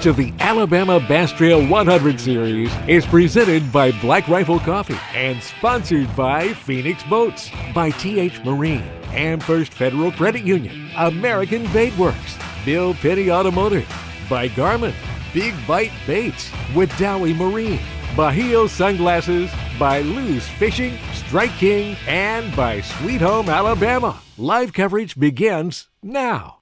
coverage of the Alabama Bass Trail 100 Series is presented by Black Rifle Coffee and sponsored by Phoenix Boats, by TH Marine, Amherst Federal Credit Union, American Bait Works, Bill Penny Automotive, by Garmin, Big Bite Baits with Dowie Marine, Bahio Sunglasses, by Loose Fishing, Strike King, and by Sweet Home Alabama. Live coverage begins now.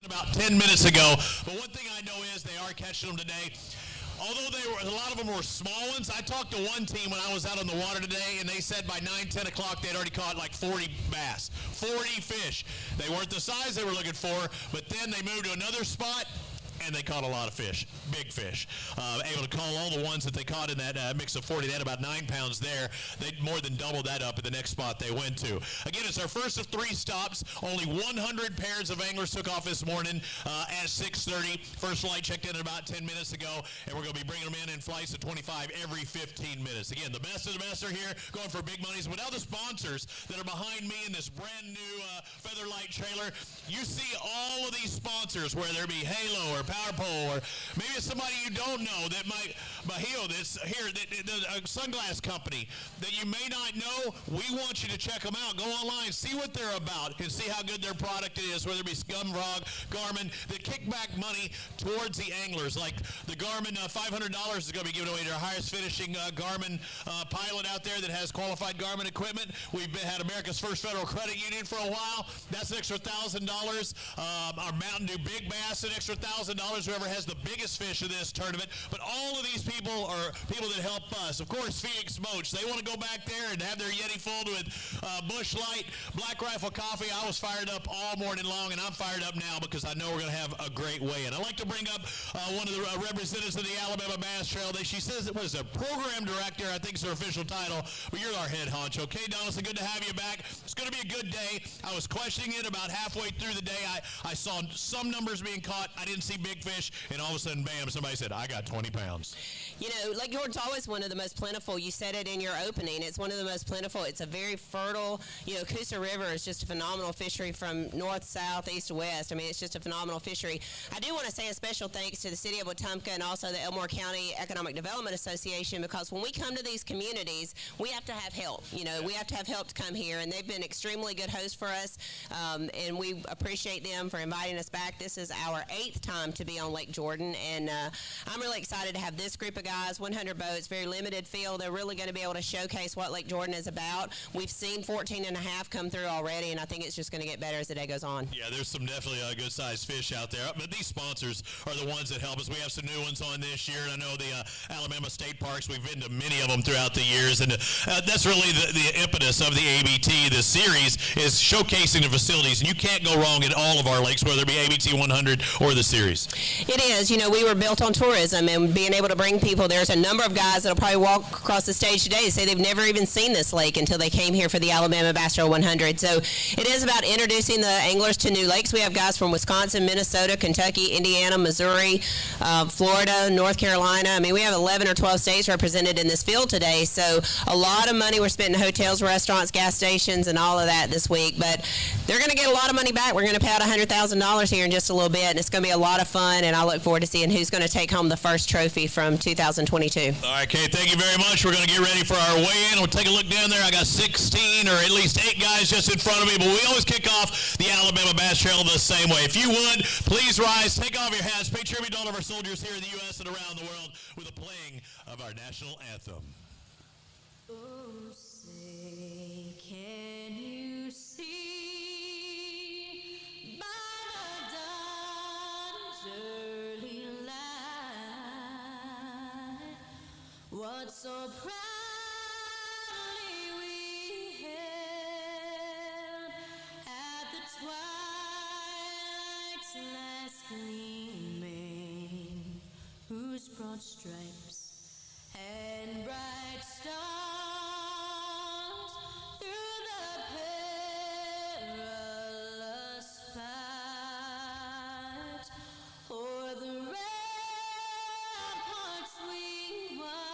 About 10 minutes ago, but one thing I know is they are catching them today. Although a lot of them were small ones, I talked to one team when I was out on the water today, and they said by 9, 10 o'clock they'd already caught like 40 bass, 40 fish. They weren't the size they were looking for, but then they moved to another spot, and they caught a lot of fish, big fish. Able to call all the ones that they caught in that mix of 40. They had about 9 pounds there. They more than doubled that up at the next spot they went to. Again, it's our first of 3 stops. Only 100 pairs of anglers took off this morning at 6:30. First flight checked in about 10 minutes ago, and we're going to be bringing them in flights of 25 every 15 minutes. Again, the best of the best are here, going for big monies. But now the sponsors that are behind me in this brand new Featherlight trailer, you see all of these sponsors, whether it be Halo or Power Pole, or maybe it's somebody you don't know that might, Bahio, this here, a sunglass company that you may not know. We want you to check them out. Go online, see what they're about, and see how good their product is, whether it be Scumfrog, Garmin, that kick back money towards the anglers. Like the Garmin $500 is going to be given away to our highest finishing Garmin pilot out there that has qualified Garmin equipment. We've had America's First Federal Credit Union for a while. That's an extra $1,000. Our Mountain Dew Big Bass, an extra $1,000. Whoever has the biggest fish of this tournament. But all of these people are people that help us. Of course, Phoenix Boats. They want to go back there and have their Yeti filled with Busch Light, Black Rifle Coffee. I was fired up all morning long, and I'm fired up now because I know we're going to have a great weigh-in. I'd like to bring up one of the representatives of the Alabama Bass Trail. She says it was a program director, I think is her official title, but you're our head honcho. Okay, Donaldson, good to have you back. It's going to be a good day. I was questioning it about halfway through the day. I saw some numbers being caught. I didn't see big fish, and all of a sudden, bam, somebody said, I got 20 pounds. You know, Lake Jordan's always one of the most plentiful. You said it in your opening. It's one of the most plentiful. It's a very fertile, Coosa River is just a phenomenal fishery from north, south, east to west. I mean, it's just a phenomenal fishery. I do want to say a special thanks to the City of Wetumpka and also the Elmore County Economic Development Association, because when we come to these communities, we have to have help. We have to have help to come here, and they've been extremely good hosts for us, and we appreciate them for inviting us back. This is our 8th time to be on Lake Jordan, and I'm really excited to have this group of guys, 100 boats, very limited field. They're really going to be able to showcase what Lake Jordan is about. We've seen 14 and a half come through already, and I think it's just going to get better as the day goes on. Yeah, there's some definitely good-sized fish out there. But these sponsors are the ones that help us. We have some new ones on this year, and I know the Alabama State Parks, we've been to many of them throughout the years, and that's really the impetus of the ABT. The series is showcasing the facilities, and you can't go wrong at all of our lakes, whether it be ABT 100 or the series. It is. We were built on tourism and being able to bring people. There's a number of guys that'll probably walk across the stage today and say they've never even seen this lake until they came here for the Alabama Bass Trail 100. So it is about introducing the anglers to new lakes. We have guys from Wisconsin, Minnesota, Kentucky, Indiana, Missouri, Florida, North Carolina. I mean, we have 11 or 12 states represented in this field today. So a lot of money we're spending in hotels, restaurants, gas stations, and all of that this week. But they're going to get a lot of money back. We're going to pay out $100,000 here in just a little bit, and it's going to be a lot of fun, and I look forward to seeing who's going to take home the first trophy from 2022. All right, Kate, thank you very much. We're going to get ready for our weigh-in. We'll take a look down there. I got 16 or at least 8 guys just in front of me, but we always kick off the Alabama Bass Trail the same way. If you would, please rise, take off your hats, pay tribute to all of our soldiers here in the U.S. and around the world with the playing of our national anthem. Oh, say, can you see early light, what so proudly we held at the twilight's last gleaming, whose broad stripes and bright stars through the perilous fight o'er the ramparts we watched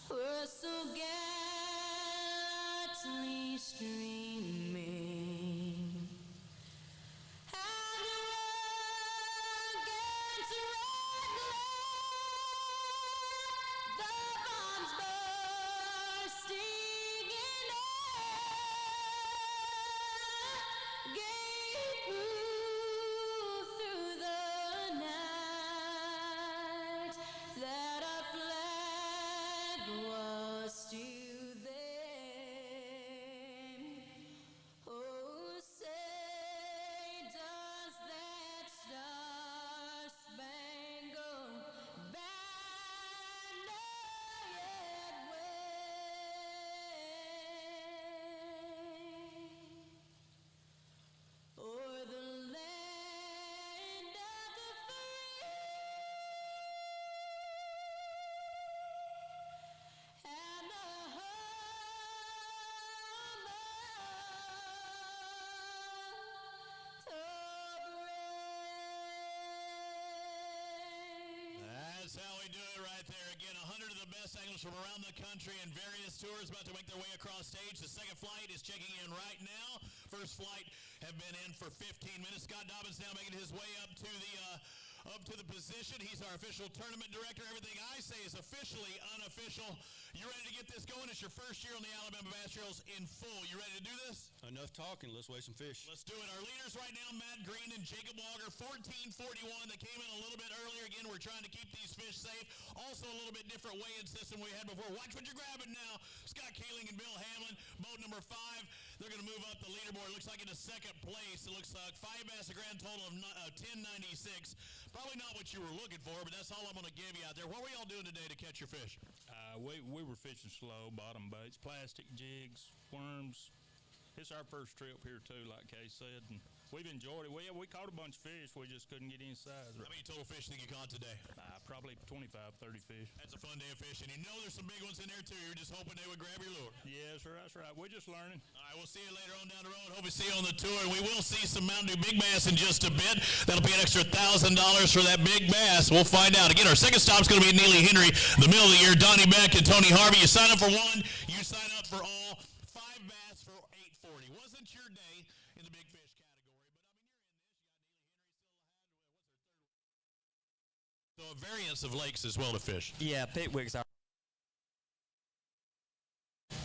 were so gallantly streaming. And against red glare, the bombs bursting in air gave proof through the night that our flag was still there. Oh, say does that star-spangled banner yet wave o'er the land of the free and the That's how we do it right there. Again, 100 of the best anglers from around the country and various tours about to make their way across stage. The second flight is checking in right now. First flight have been in for 15 minutes. Scott Dobbins now making his way up to the position. He's our official tournament director. Everything I say is officially unofficial. You ready to get this going? It's your first year on the Alabama Bass Trails in full. You ready to do this? Enough talking. Let's weigh some fish. Let's do it. Our leaders right now, Matt Green and Jacob Walker, 14:41. They came in a little bit earlier. Again, we're trying to keep these fish safe. Also, a little bit different weigh-in system we had before. Watch what you're grabbing now. Scott Keeling and Bill Hamlin, boat number 5. They're going to move up the leaderboard. It looks like in the second place. It looks like 5 bass, a grand total of 1096. Probably not what you were looking for, but that's all I'm going to give you out there. What were y'all doing today to catch your fish? We were fishing slow, bottom baits, plastic jigs, worms. It's our first trip here too, like Kay said, and we've enjoyed it. We caught a bunch of fish, we just couldn't get inside. How many total fish think you caught today? Probably 25, 30 fish. That's a fun day of fishing. You know there's some big ones in there too. You're just hoping they would grab your lure. Yeah, that's right. We're just learning. All right, we'll see you later on down the road. Hope we see you on the tour. And we will see some Mountain Dew Big Bass in just a bit. That'll be an extra $1,000 for that big bass. We'll find out. Again, our second stop's going to be at Neely Henry, the middle of the year. Donnie Beck and Tony Harvey. You sign up for one, you sign up for all. 5 bass for $840. Wasn't your day in the big fish category, but I mean, you're in this. You got Neely Henry still had, what's her third? So a variance of lakes as well to fish. Yeah, Pickwick's our.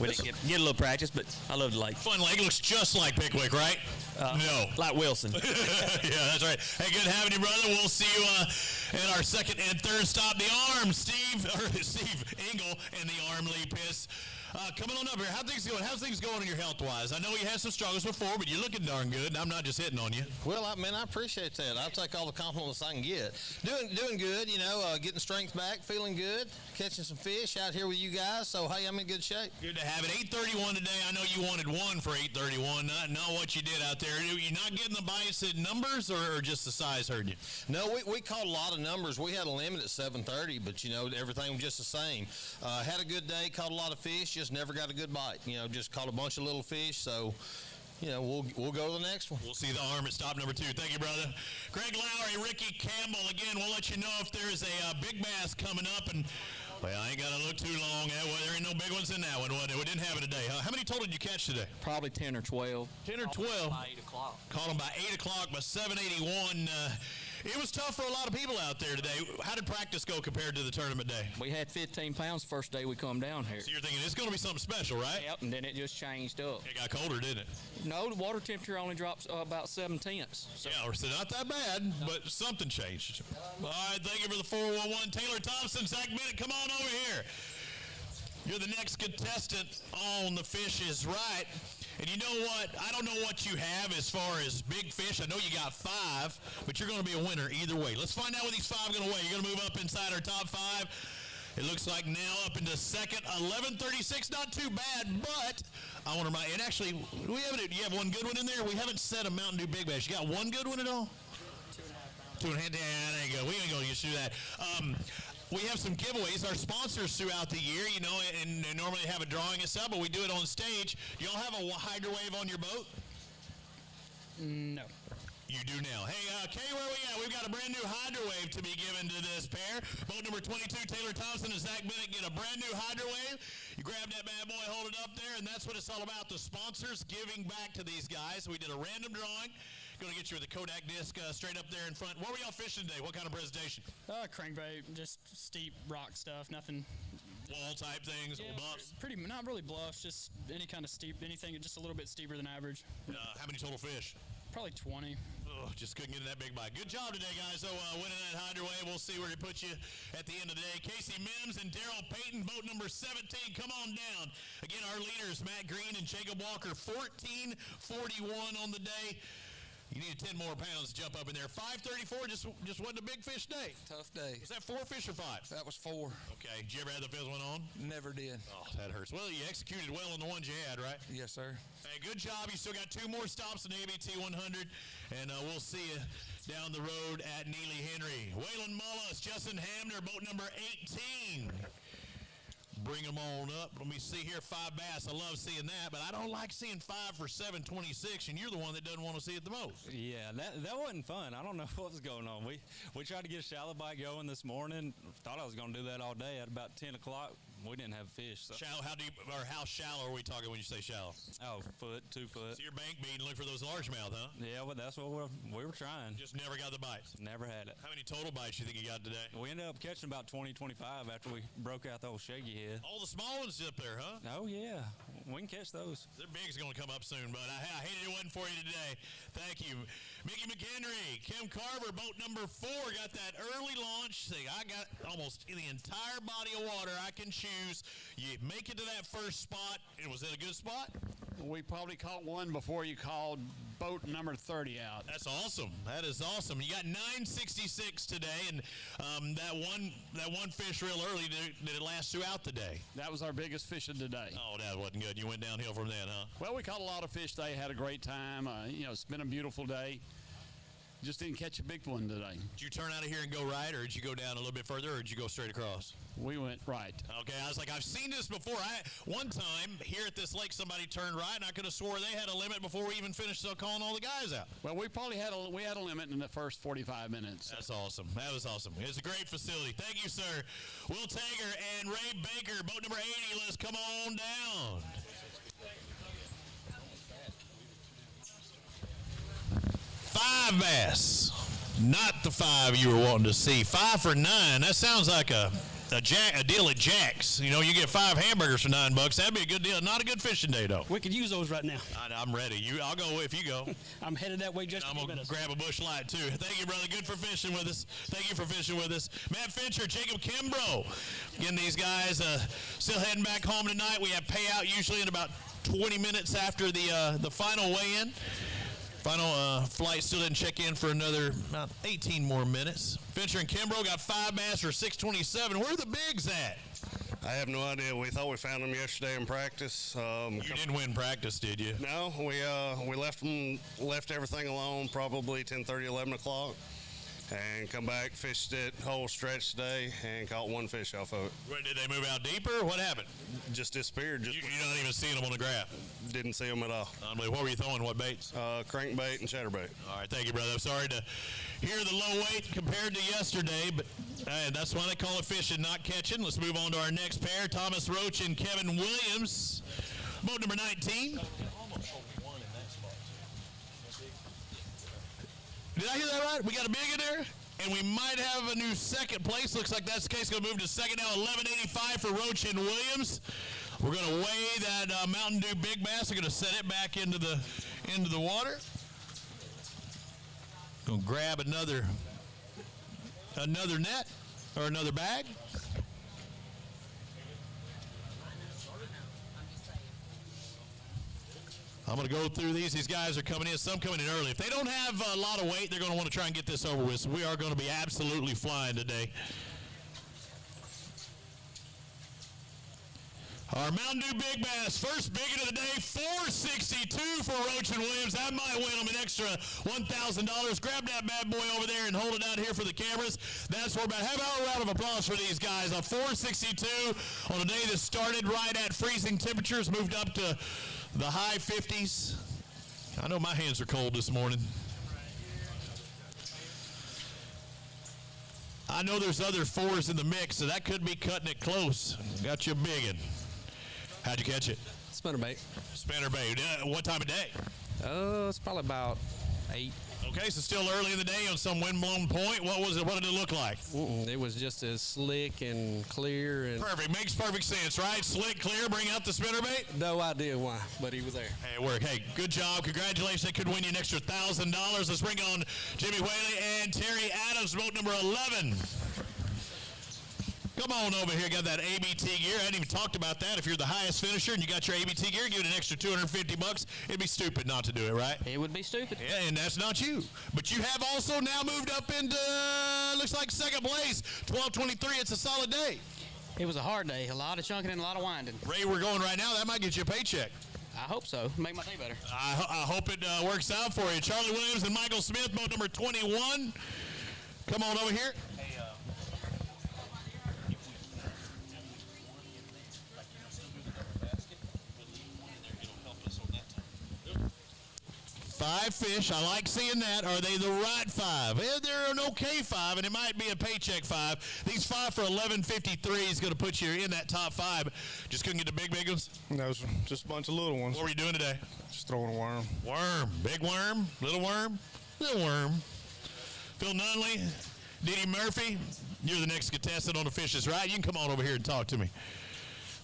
We didn't get a little practice, but I love the lake. Fun lake. It looks just like Pickwick, right? No. Like Wilson. Yeah, that's right. Hey, good having you, brother. We'll see you at our second and third stop. The Arm, Steve Engel, and the Arm Lee Piss. Coming on up here, how's things going in your health-wise? I know you had some struggles before, but you're looking darn good, and I'm not just hitting on you. Well, I appreciate that. I'll take all the compliments I can get. Doing good, getting strength back, feeling good, catching some fish out here with you guys. So, hey, I'm in good shape. Good to have it. 8:31 today. I know you wanted one for 8:31. Not what you did out there. You're not getting the bites at numbers, or just the size hurt you? No, we caught a lot of numbers. We had a limit at 7:30, but, everything was just the same. Had a good day, caught a lot of fish, just never got a good bite. Just caught a bunch of little fish. So, we'll go to the next one. We'll see the Arm at stop number 2. Thank you, brother. Greg Lowry, Ricky Campbell. Again, we'll let you know if there's a big bass coming up. And, well, I ain't got to look too long. There ain't no big ones in that one. We didn't have it today. How many total did you catch today? Probably 10 or 12. 10 or 12? By 8 o'clock. Caught them by 8 o'clock, by 781. It was tough for a lot of people out there today. How did practice go compared to the tournament day? We had 15 pounds the first day we come down here. So you're thinking it's going to be something special, right? Yep, and then it just changed up. It got colder, didn't it? No, the water temperature only drops about 7 tenths. So. Yeah, so not that bad, but something changed. All right, thank you for the 411. Taylor Thompson, Zach Bennett, come on over here. You're the next contestant on The Fish is Right. And you know what? I don't know what you have as far as big fish. I know you got 5, but you're going to be a winner either way. Let's find out what these 5 are going to weigh. You're going to move up inside our top 5. It looks like now up into second, 11:36. Not too bad, but I want to remind. And actually, you have one good one in there. We haven't said a Mountain Dew Big Bass. You got one good one at all? 2.5. 2.5. Yeah, there you go. We ain't going to get you that. We have some giveaways. Our sponsors throughout the year, you know, and they normally have a drawing and stuff, but we do it on stage. Do y'all have a hydrowave on your boat? No. You do now. Hey, Kay, where we at? We've got a brand new hydrowave to be given to this pair. Boat number 22, Taylor Thompson and Zach Bennett get a brand new hydrowave. You grab that bad boy, hold it up there, and that's what it's all about. The sponsors giving back to these guys. We did a random drawing. Going to get you with the Kodak disc straight up there in front. What were y'all fishing today? What kind of presentation? Crankbait, just steep rock stuff, nothing. Wall type things, Yeah, bluffs. pretty, not really bluffs, just any kind of steep, anything just a little bit steeper than average. How many total fish? Probably 20. Oh, just couldn't get in that big bite. Good job today, guys. So winning that hydrowave, we'll see where it puts you at the end of the day. Casey Mims and Daryl Payton, boat number 17. Come on down. Again, our leaders, Matt Green and Jacob Walker, 14:41 on the day. You need 10 more pounds to jump up in there. 5:34 just wasn't a big fish day. Tough day. Was that 4 fish or 5? That was 4. Okay. Did you ever have the fifth one on? Never did. Oh, that hurts. Well, you executed well on the ones you had, right? Yes, sir. Hey, good job. You still got 2 more stops in the ABT 100, and we'll see you down the road at Neely Henry. Waylon Mullis, Justin Hamner, boat number 18. Bring them on up. Let me see here, 5 bass. I love seeing that, but I don't like seeing 5 for 726, and you're the one that doesn't want to see it the most. Yeah, that wasn't fun. I don't know what was going on. We tried to get a shallow bite going this morning. Thought I was going to do that all day. At about 10 o'clock, we didn't have fish. So. Shallow, how deep or how shallow are we talking when you say shallow? Oh, 2 foot. So you're bank beating, look for those largemouth, huh? Yeah, well, that's what we were trying. Just never got the bites. Never had it. How many total bites you think you got today? We ended up catching about 20, 25 after we broke out the old shaggy head. All the small ones up there, huh? Oh, yeah. We can catch those. Their big's going to come up soon, but I hated it wasn't for you today. Thank you. Mickey McHenry, Kim Carver, boat number 4, got that early launch. See, I got almost the entire body of water I can choose. You make it to that first spot. And was it a good spot? We probably caught one before you called boat number 30 out. That's awesome. That is awesome. You got 966 today, and that one fish real early, did it last throughout the day? That was our biggest fish of the day. Oh, that wasn't good. You went downhill from then, huh? Well, we caught a lot of fish today, had a great time. It's been a beautiful day. Just didn't catch a big one today. Did you turn out of here and go right, or did you go down a little bit further, or did you go straight across? We went right. Okay, I was like, I've seen this before. One time here at this lake, somebody turned right, and I could have swore they had a limit before we even finished calling all the guys out. Well, we probably had a limit in the first 45 minutes. That's awesome. That was awesome. It's a great facility. Thank you, sir. Will Tager and Ray Baker, boat number 80. Let's come on down. Five bass. Not the 5 you were wanting to see. 5 for 9. That sounds like a deal at Jack's. You know, you get 5 hamburgers for $9. That'd be a good deal. Not a good fishing day, though. We could use those right now. I'm ready. I'll go if you go. I'm headed that way just I'm going to grab a bush light, too. Thank you, brother. Good for fishing with us. Thank you for fishing with us. Matt Fincher, Jacob Kimbrough. Again, these guys still heading back home tonight. We have payout usually in about 20 minutes after the final weigh-in. Final flight still didn't check in for another about 18 more minutes. Fincher and Kimbrough got 5 bass for 627. Where are the bigs at? I have no idea. We thought we found them yesterday in practice. You didn't win practice, did you? No, we left everything alone probably 10:30, 11 o'clock. And come back, fished it whole stretch today, and caught 1 fish off of it. Did they move out deeper? What happened? Just disappeared. You're not even seeing them on the graph? Didn't see them at all. What were you throwing? What baits? Crankbait and chatterbait. All right, thank you, brother. I'm sorry to hear the low weight compared to yesterday, but that's why they call it fishing, not catching. Let's move on to our next pair, Thomas Roach and Kevin Williams. Boat number 19. Did I hear that right? We got a big in there, and we might have a new second place. Looks like that's the case. Going to move to second now, 1185 for Roach and Williams. We're going to weigh that Mountain Dew Big Bass. We're going to set it back into the water. Going to grab another net or another bag. I'm going to go through these. These guys are coming in. Some coming in early. If they don't have a lot of weight, they're going to want to try and get this over with. So we are going to be absolutely flying today. Our Mountain Dew Big Bass, first bigot of the day, $4.62 for Roach and Williams. That might win them an extra $1,000. Grab that bad boy over there and hold it out here for the cameras. That's what we're about. Have a round of applause for these guys. A $4.62 on a day that started right at freezing temperatures, moved up to the high 50s. I know my hands are cold this morning. I know there's other fours in the mix, so that could be cutting it close. Got you a biggin. How'd you catch it? Spinnerbait. Spinnerbait. What time of day? It's probably about 8. Okay, so still early in the day on some wind-blown point. What was it? What did it look like? It was just as slick and clear. And Perfect. Makes perfect sense, right? Slick, clear, bring out the spinnerbait? no idea why, but he was there. Hey, it worked. Hey, good job. Congratulations. That could win you an extra $1,000. Let's bring on Jimmy Whaley and Terry Adams, boat number 11. Come on over here. Got that ABT gear. I hadn't even talked about that. If you're the highest finisher and you got your ABT gear, give it an extra $250. It'd be stupid not to do it, right? It would be stupid. Yeah, and that's not you. But you have also now moved up into, looks like second place, 12:23. It's a solid day. It was a hard day. A lot of chunking and a lot of winding. Ray, we're going right now. That might get you a paycheck. I hope so. Make my day better. I hope it works out for you. Charlie Williams and Michael Smith, boat number 21. Come on over here. 5 fish. I like seeing that. Are they the right 5? Well, they're an okay 5, and it might be a paycheck 5. These 5 for $11.53 is going to put you in that top 5. Just couldn't get the big ones? No, sir. Just a bunch of little ones. What were you doing today? Just throwing a worm. Worm. Big worm? Little worm? Little worm. Phil Nunley, Didi Murphy, you're the next contestant on the Fishes, right? You can come on over here and talk to me.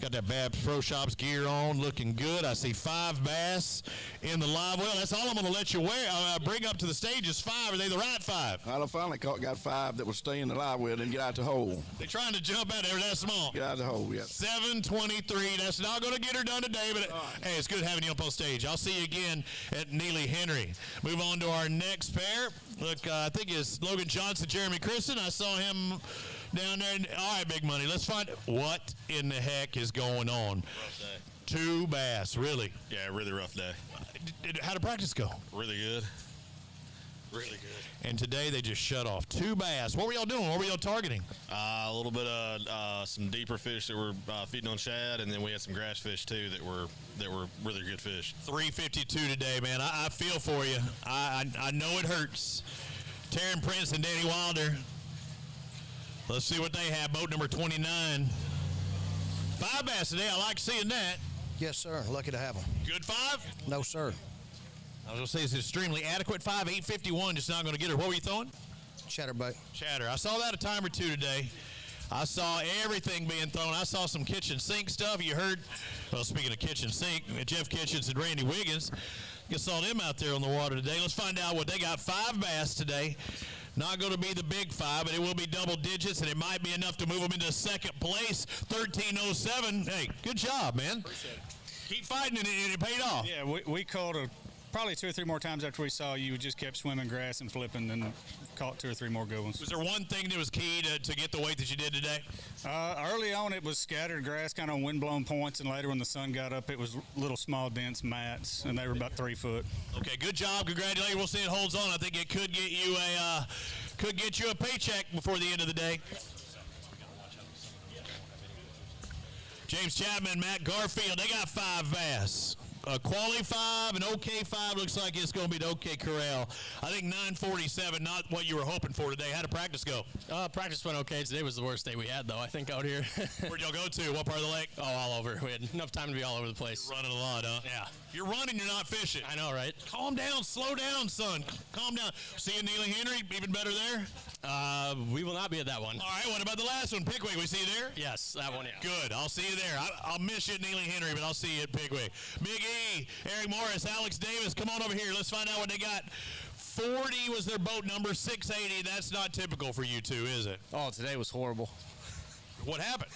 Got that Babs Pro Shops gear on, looking good. I see 5 bass in the live well. That's all I'm going to let you bring up to the stage is 5. Are they the right 5? I finally got 5 that was staying in the live well and get out the hole. They're trying to jump out there that small. Get out the hole, yeah. 7:23. That's not going to get her done today, but hey, it's good having you up on stage. I'll see you again at Neely Henry. Move on to our next pair. Look, I think it's Logan Johnson, Jeremy Christen. I saw him down there. All right, big money. Let's find what in the heck is going on. Rough day. 2 bass, really? Yeah, really rough day. How did practice go? Really good. Really good. And today they just shut off 2 bass. What were y'all doing? What were y'all targeting? A little bit of some deeper fish that were feeding on shad, and then we had some grass fish too that were really good fish. 352 today, man. I feel for you. I know it hurts. Taryn Prince and Danny Wilder. Let's see what they have. Boat number 29. 5 bass today. I like seeing that. Yes, sir. Lucky to have them. Good 5? No, sir. I was going to say it's extremely adequate 5. 851, just not going to get her. What were you throwing? Chatterbait. Chatter. I saw that a time or 2 today. I saw everything being thrown. I saw some kitchen sink stuff. You heard, well, speaking of kitchen sink, Jeff Kitchens and Randy Wiggins. You saw them out there on the water today. Let's find out what they got. 5 bass today. Not going to be the big 5, but it will be double digits, and it might be enough to move them into second place, 13:07. Hey, good job, man. Appreciate it. Keep fighting, and it paid off. Yeah, we caught probably 2 or 3 more times after we saw you. We just kept swimming grass and flipping and caught 2 or 3 more good ones. Was there one thing that was key to get the weight that you did today? Early on, it was scattered grass, kind of wind-blown points, and later when the sun got up, it was little small, dense mats, and they were about 3 foot. Okay, good job. Congratulations. We'll see it holds on. I think it could get you a paycheck before the end of the day. James Chapman, Matt Garfield, they got 5 bass. A quality 5, an okay 5. Looks like it's going to be the OK Corral. I think 947, not what you were hoping for today. How did practice go? Practice went okay. Today was the worst day we had, though, I think, out here. Where'd y'all go to? What part of the lake? Oh, all over. We had enough time to be all over the place. You're running a lot, huh? Yeah. You're running, you're not fishing. I know, right? Calm down. Slow down, son. Calm down. See you, Neely Henry. Even better there? We will not be at that one. All right, what about the last one? Pickwick, we see you there? Yes, that one, yeah. Good. I'll see you there. I'll miss you at Neely Henry, but I'll see you at Pickwick. Big E, Eric Morris, Alex Davis, come on over here. Let's find out what they got. 40 was their boat number, 680. That's not typical for you two, is it? Oh, today was horrible. What happened?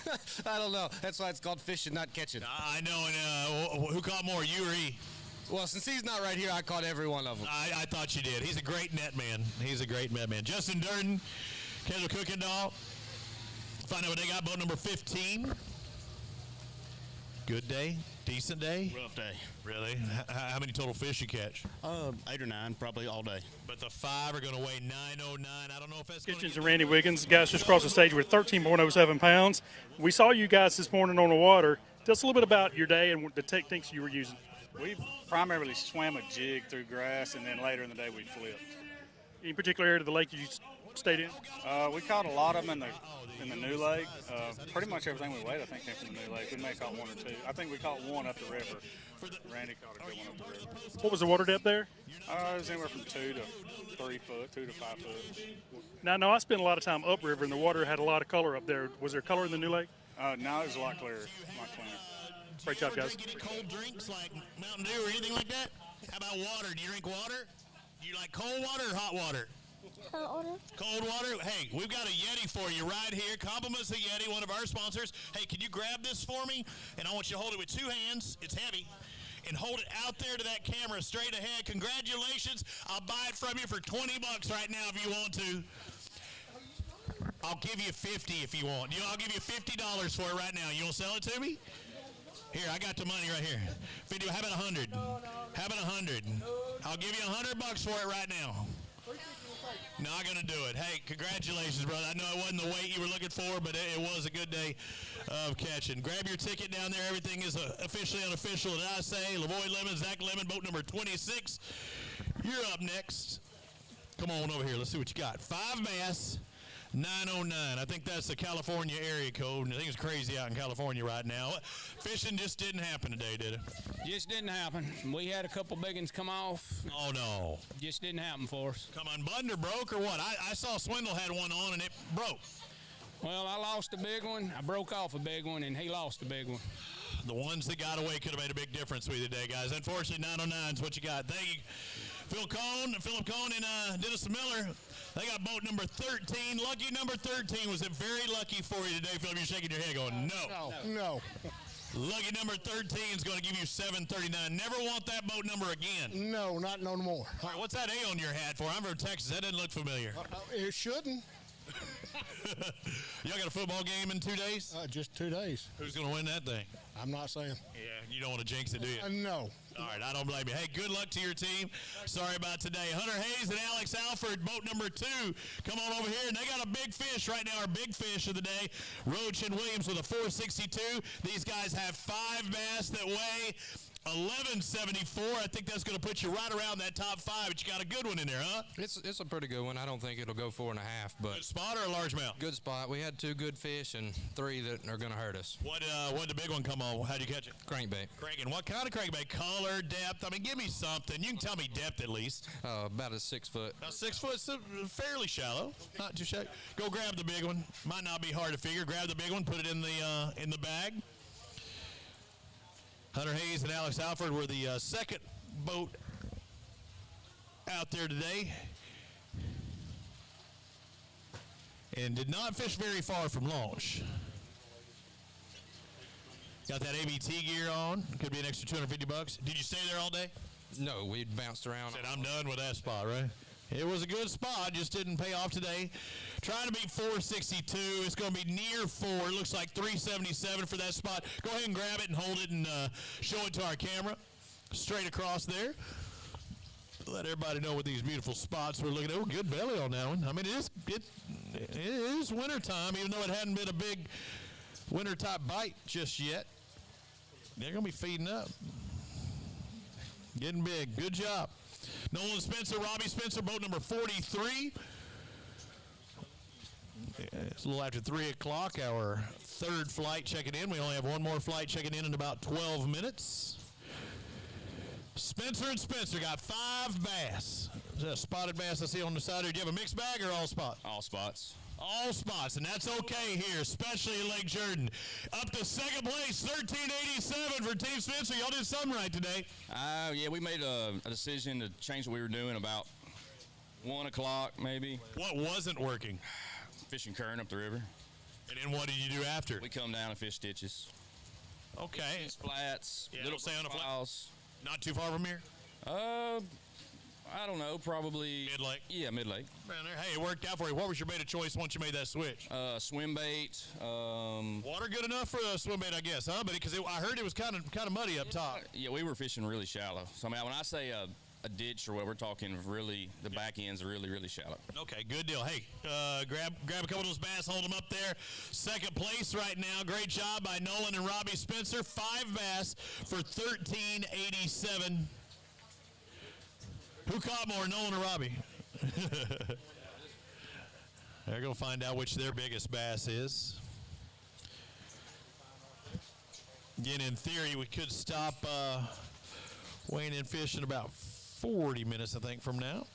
I don't know. That's why it's called fishing, not catching. I know. And who caught more, you or E? Well, since he's not right here, I caught every one of them. I thought you did. He's a great net man. He's a great net man. Justin Durden, Kendall Kuykendall. Find out what they got. Boat number 15. Good day? Decent day? Rough day. Really? How many total fish you catch? 8 or 9, probably all day. But the 5 are going to weigh 909. I don't know if that's going to Kitchens and Randy Wiggins, guys just across the stage with 13.07 pounds. We saw you guys this morning on the water. Tell us a little bit about your day and the techniques you were using. We primarily swam a jig through grass, and then later in the day we flipped. Any particular area of the lake you stayed in? We caught a lot of them in the new lake. Pretty much everything we weighed, I think, came from the new lake. We may have caught 1 or 2. I think we caught 1 up the river. Randy caught a good one up the river. What was the water depth there? It was anywhere from 2 to 3 foot, 2 to 5 foot. Now, I know I spent a lot of time upriver, and the water had a lot of color up there. Was there color in the new lake? No, it was a lot clearer. A lot cleaner. Great job, guys. Get cold drinks like Mountain Dew or anything like that? How about water? Do you drink water? Do you like cold water or hot water? Cold water. Cold water? Hey, we've got a Yeti for you right here. Compliments of Yeti, one of our sponsors. Hey, can you grab this for me? And I want you to hold it with 2 hands. It's heavy. And hold it out there to that camera straight ahead. Congratulations. I'll buy it from you for $20 right now if you want to. I'll give you 50 if you want. I'll give you $50 for it right now. You want to sell it to me? Here, I got the money right here. 50, how about 100? How about 100? I'll give you $100 for it right now. Not going to do it. Hey, congratulations, brother. I know it wasn't the weight you were looking for, but it was a good day of catching. Grab your ticket down there. Everything is officially unofficial, as I say. Lavoy Lemon, Zach Lemon, boat number 26. You're up next. Come on over here. Let's see what you got. 5 bass. 909. I think that's the California area code, and I think it's crazy out in California right now. Fishing just didn't happen today, did it? Just didn't happen. We had a couple big ones come off. Oh, no. Just didn't happen for us. Come on, Bunder broke or what? I saw Swindle had one on, and it broke. Well, I lost a big one. I broke off a big one, and he lost a big one. The ones that got away could have made a big difference with you today, guys. Unfortunately, 909 is what you got. Thank you, Philip Cohn, and Dennis Miller. They got boat number 13. Lucky number 13. Was it very lucky for you today, Philip? You're shaking your head going, no. Lucky number 13 is going to give you $739. Never want that boat number again. No, not no more. All right, what's that A on your hat for? I'm from Texas. That doesn't look familiar. It shouldn't. Y'all got a football game in 2 days? Just 2 days. Who's going to win that thing? I'm not saying. Yeah, you don't want to jinx it, do you? No. All right, I don't blame you. Hey, good luck to your team. Sorry about today. Hunter Hayes and Alex Alford, boat number 2. Come on over here, and they got a big fish right now, our big fish of the day. Roach and Williams with a 462. These guys have 5 bass that weigh 1174. I think that's going to put you right around that top 5, but you got a good one in there, huh? It's a pretty good one. I don't think it'll go 4.5, but good spot or a largemouth? Good spot. We had 2 good fish and 3 that are going to hurt us. What did the big one come on? How'd you catch it? Crankbait. Cranking. What kind of crankbait? Color, depth? I mean, give me something. You can tell me depth at least. About a 6 foot. About 6 foot, so fairly shallow. Not too shallow. Go grab the big one. Might not be hard to figure. Grab the big one. Put it in the bag. Hunter Hayes and Alex Alford were the second boat out there today, and did not fish very far from launch. Got that ABT gear on. Could be an extra $250. Did you stay there all day? No, we bounced around. Said, I'm done with that spot, right? It was a good spot, just didn't pay off today. Trying to beat 462. It's going to be near 4. It looks like 377 for that spot. Go ahead and grab it and hold it and show it to our camera. Straight across there. Let everybody know what these beautiful spots we're looking at. Oh, good belly on that one. I mean, it is wintertime, even though it hadn't been a big winter-type bite just yet. They're going to be feeding up. Getting big. Good job. Nolan Spencer, Robbie Spencer, boat number 43. It's a little after 3 o'clock, our third flight checking in. We only have one more flight checking in about 12 minutes. Spencer and Spencer got 5 bass. Is that a spotted bass I see on the side here? Do you have a mixed bag or all spots? All spots. All spots, and that's okay here, especially in Lake Jordan. Up to second place, 1387 for Team Spencer. Y'all did something right today. Yeah, we made a decision to change what we were doing about 1 o'clock maybe. What wasn't working? Fishing current up the river. And then what did you do after? We come down and fish ditches. Okay. Flats, little stay on the files. Not too far from here? I don't know, probably Mid-Lake? Yeah, Mid-Lake. Man, hey, it worked out for you. What was your bait of choice once you made that switch? Swim bait. Water good enough for a swim bait, I guess, huh? Because I heard it was kind of muddy up top. Yeah, we were fishing really shallow. So, I mean, when I say a ditch or what, we're talking really, the back end's really, really shallow. Okay, good deal. Hey, grab a couple of those bass, hold them up there. Second place right now. Great job by Nolan and Robbie Spencer. 5 bass for $13.87. Who caught more, Nolan or Robbie? They're going to find out which their biggest bass is. Again, in theory, we could stop weighing in fish in about 40 minutes, I think, from now.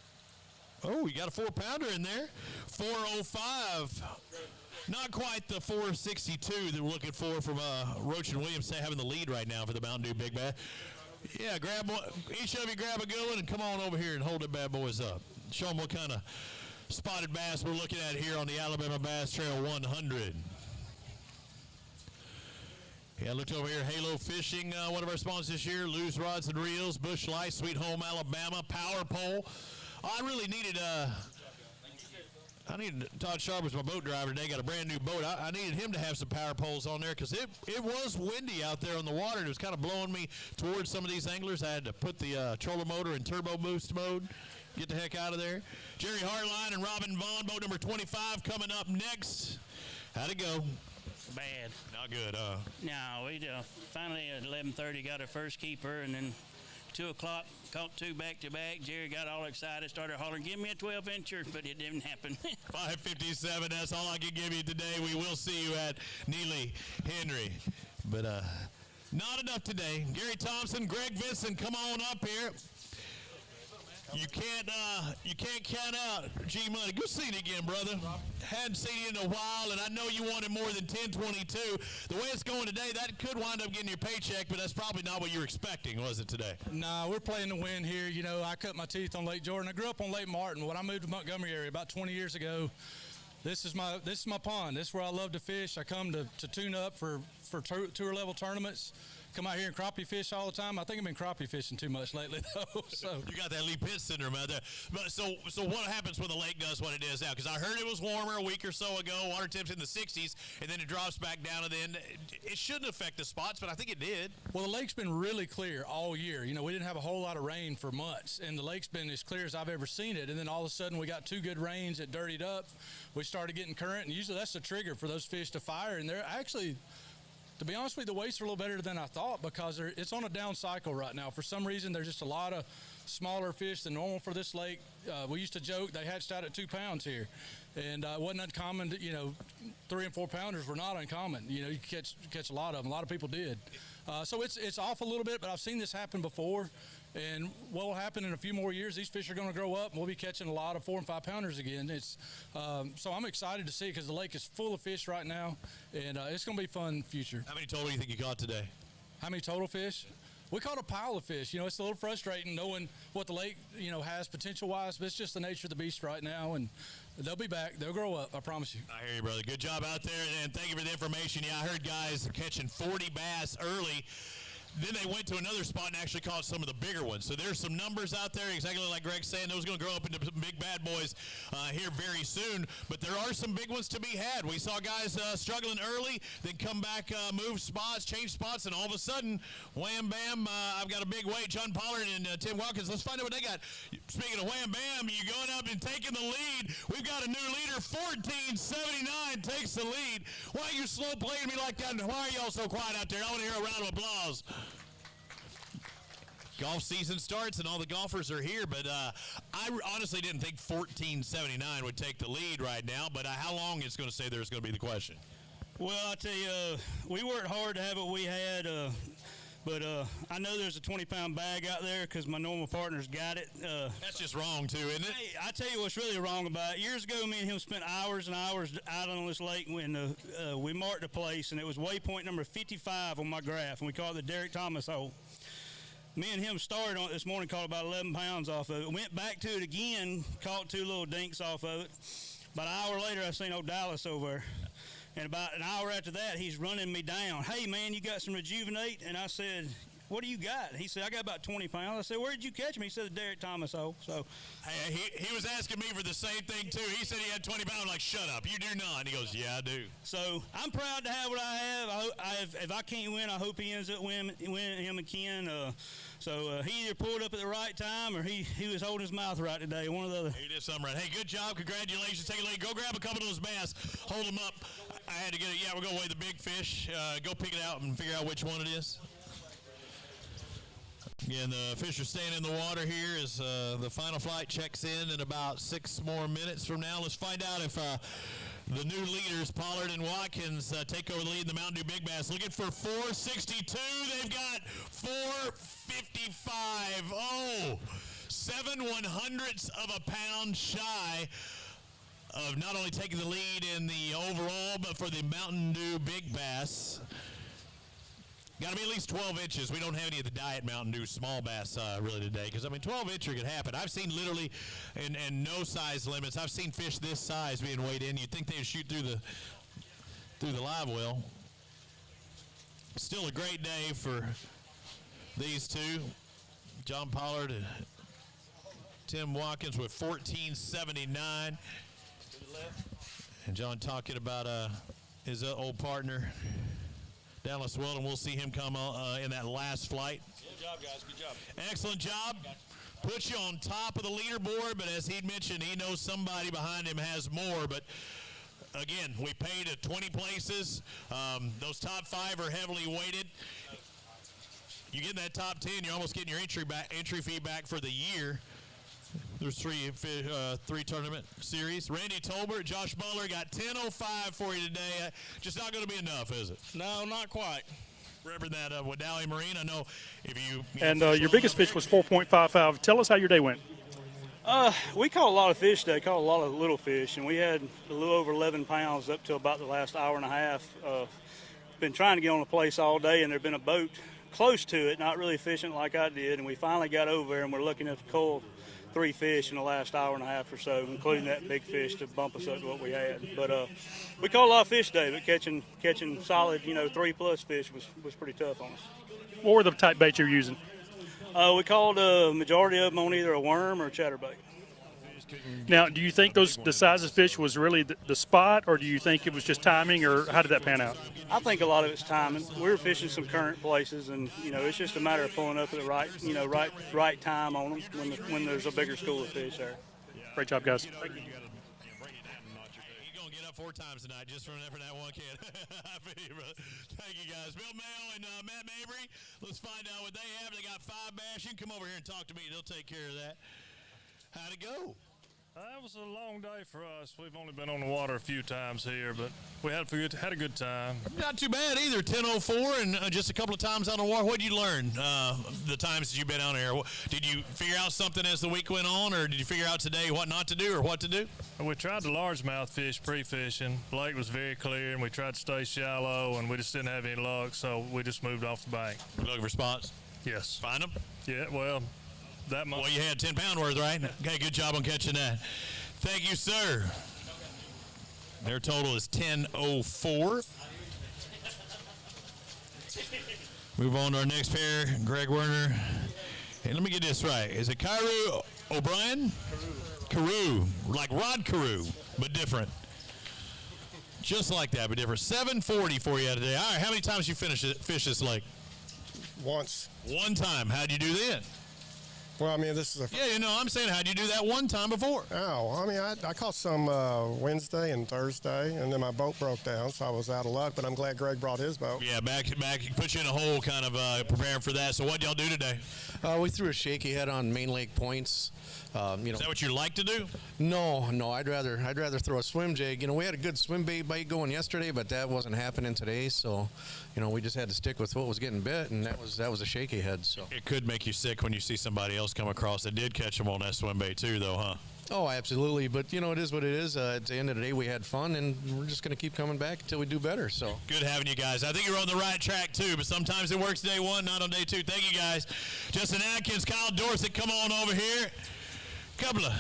Oh, you got a 4-pounder in there. 405. Not quite the 462 that we're looking for from Roach and Williams having the lead right now for the Mountain Dew Big Bass. Yeah, grab one. Each of you grab a good one and come on over here and hold the bad boys up. Show them what kind of spotted bass we're looking at here on the Alabama Bass Trail 100. Yeah, I looked over here. Halo Fishing, one of our sponsors this year. Lou's Rods and Reels, Bush Light, Sweet Home, Alabama, Power Pole. I really needed Todd Sharp was my boat driver today. Got a brand new boat. I needed him to have some power poles on there because it was windy out there on the water. And it was kind of blowing me towards some of these anglers. I had to put the trolling motor in turbo boost mode. Get the heck out of there. Jerry Hartline and Robin Vaughn, boat number 25, coming up next. How'd it go? Bad. Not good, No, we finally at 11:30 got our first keeper, and then 2 o'clock caught 2 back-to-back. Jerry got all excited, started hollering, "Give me a 12-incher," but it didn't happen. 5:57, that's all I can give you today. We will see you at Neely Henry. But not enough today. Gary Thompson, Greg Vincent, come on up here. You can't count out G Money. Good seeing you again, brother. Hadn't seen you in a while, and I know you wanted more than 1022. The way it's going today, that could wind up getting your paycheck, but that's probably not what you were expecting, was it, today? Nah, we're playing to win here. You know, I cut my teeth on Lake Jordan. I grew up on Lake Martin. When I moved to Montgomery area about 20 years ago, this is my pond. This is where I love to fish. I come to tune up for tour level tournaments. Come out here and crappie fish all the time. I think I've been crappie fishing too much lately, though. So you got that Lee Pitt syndrome out there. But so what happens when the lake does what it is now? Because I heard it was warmer a week or so ago. Water temps in the 60s, and then it drops back down. And then it shouldn't affect the spots, but I think it did. Well, the lake's been really clear all year. You know, we didn't have a whole lot of rain for months, and the lake's been as clear as I've ever seen it. And then all of a sudden, we got 2 good rains. It dirtied up. We started getting current, and usually that's the trigger for those fish to fire. And they're actually, to be honest with you, the weights are a little better than I thought because it's on a down cycle right now. For some reason, there's just a lot of smaller fish than normal for this lake. We used to joke they hatched out at 2 pounds here, and it wasn't uncommon. 3 and 4 pounders were not uncommon. You catch a lot of them. A lot of people did. So it's off a little bit, but I've seen this happen before. And what will happen in a few more years, these fish are going to grow up, and we'll be catching a lot of 4 and 5 pounders again. So I'm excited to see because the lake is full of fish right now, and it's going to be fun in the future. How many total do you think you caught today? How many total fish? We caught a pile of fish. It's a little frustrating knowing what the lake, has potential-wise, but it's just the nature of the beast right now, and they'll be back. They'll grow up, I promise you. I hear you, brother. Good job out there, and thank you for the information. Yeah, I heard guys catching 40 bass early. Then they went to another spot and actually caught some of the bigger ones. So there's some numbers out there, exactly like Greg's saying. Those are going to grow up into some big bad boys here very soon. But there are some big ones to be had. We saw guys struggling early, then come back, move spots, change spots, and all of a sudden, wham, bam, I've got a big weight. John Pollard and Tim Watkins. Let's find out what they got. Speaking of wham, bam, you going up and taking the lead. We've got a new leader. 1479 takes the lead. Why are you slow playing me like that? And why are y'all so quiet out there? I want to hear a round of applause. Golf season starts and all the golfers are here, but I honestly didn't think 1479 would take the lead right now, but how long it's going to stay there is going to be the question. Well, I tell you, we worked hard to have what we had, but I know there's a 20-pound bag out there because my normal partner's got it. That's just wrong, too, isn't it? Hey, I tell you what's really wrong about it. Years ago, me and him spent hours and hours out on this lake when we marked the place, and it was waypoint number 55 on my graph, and we called it the Derek Thomas hole. Me and him started on it this morning, caught about 11 pounds off of it. Went back to it again, caught 2 little dinks off of it. About an hour later, I seen old Dallas over there. And about an hour after that, he's running me down. Hey, man, you got some Rejuvenate? And I said, what do you got? He said, I got about 20 pounds. I said, where did you catch him? He said, the Derek Thomas hole. So, hey, he was asking me for the same thing too. He said he had 20 pounds. I'm like, shut up, you do not. And he goes, yeah, I do. So I'm proud to have what I have. If I can't win, I hope he ends up winning him and Ken. He either pulled up at the right time or he was holding his mouth right today. One or the other. He did something right. Hey, good job. Congratulations. Take a lead. Go grab a couple of those bass. Hold them up. I had to get it. Yeah, we're going to weigh the big fish. Go pick it out and figure out which one it is. Again, the fish are staying in the water here as the final flight checks in about 6 more minutes from now. Let's find out if the new leaders, Pollard and Watkins, take over the lead in the Mountain Dew Big Bass. Looking for 462. They've got 455. Oh, 7/100ths of a pound shy of not only taking the lead in the overall, but for the Mountain Dew Big Bass. Got to be at least 12 inches. We don't have any of the Diet Mountain Dew small bass really today because, 12-incher could happen. I've seen literally, and no size limits, I've seen fish this size being weighed in. You'd think they'd shoot through the live well. Still a great day for these two. John Pollard and Tim Watkins with 14.79. And John talking about his old partner, Dallas Weldon. We'll see him come in that last flight. Good job, guys. Good job. Excellent job. Puts you on top of the leaderboard, but as he mentioned, he knows somebody behind him has more. But again, we paid at 20 places. Those top 5 are heavily weighted. You get in that top 10, you're almost getting your entry fee back for the year. There's three tournament series. Randy Tolbert, Josh Butler got 10.05 for you today. Just not going to be enough, is it? No, not quite. Remember that Wadali Marine? I know if you and your biggest fish was 4.55. Tell us how your day went. We caught a lot of fish today. Caught a lot of little fish, and we had a little over 11 pounds up to about the last hour and a half. Been trying to get on the place all day, and there'd been a boat close to it, not really fishing like I did, and we finally got over there, and we're looking at the coal. 3 fish in the last hour and a half or so, including that big fish to bump us up to what we had. But we caught a lot of fish today, but catching solid, 3+ fish was pretty tough on us. What were the type baits you're using? We called a majority of them on either a worm or a chatterbait. Now, do you think the size of fish was really the spot, or do you think it was just timing, or how did that pan out? I think a lot of it's timing. We were fishing some current places, and it's just a matter of pulling up at the right time on them when there's a bigger school of fish there. Great job, guys. Thank you. He's going to get up 4 times tonight just for that one kid. Thank you, guys. Bill Mayo and Matt Mabry. Let's find out what they have. They got 5 bass. You can come over here and talk to me. They'll take care of that. How'd it go? It was a long day for us. We've only been on the water a few times here, but we had a good time. Not too bad either. 10.04 and just a couple of times on the water. What did you learn the times that you've been out here? Did you figure out something as the week went on, or did you figure out today what not to do or what to do? We tried the largemouth fish pre-fishing. The lake was very clear, and we tried to stay shallow, and we just didn't have any luck, so we just moved off the bank. Looking for spots? Yes. Find them? Yeah, well, that much. Well, you had 10 pound worth, right? Okay, good job on catching that. Thank you, sir. Their total is 10.04. Move on to our next pair, Greg Werner. Hey, let me get this right. Is it Carew O'Brien? Carew, like Rod Carew, but different. Just like that, but different. 740 for you today. All right, how many times you fish this lake? Once. One time. How'd you do then? Well, this is a... Yeah, I'm saying, how'd you do that one time before? Oh, I caught some Wednesday and Thursday, and then my boat broke down, so I was out of luck, but I'm glad Greg brought his boat. Yeah, back, put you in a hole kind of preparing for that. So what'd y'all do today? We threw a shaky head on Main Lake points. Is that what you like to do? No, I'd rather throw a swim jig. We had a good swim bait going yesterday, but that wasn't happening today. So, we just had to stick with what was getting bit, and that was a shaky head. So it could make you sick when you see somebody else come across that did catch them on that swim bait too, though, huh? Oh, absolutely. But it is what it is. At the end of the day, we had fun, and we're just going to keep coming back until we do better. So good having you guys. I think you're on the right track too, but sometimes it works day 1, not on day 2. Thank you guys. Justin Atkins, Kyle Dorsett, come on over here. Couple of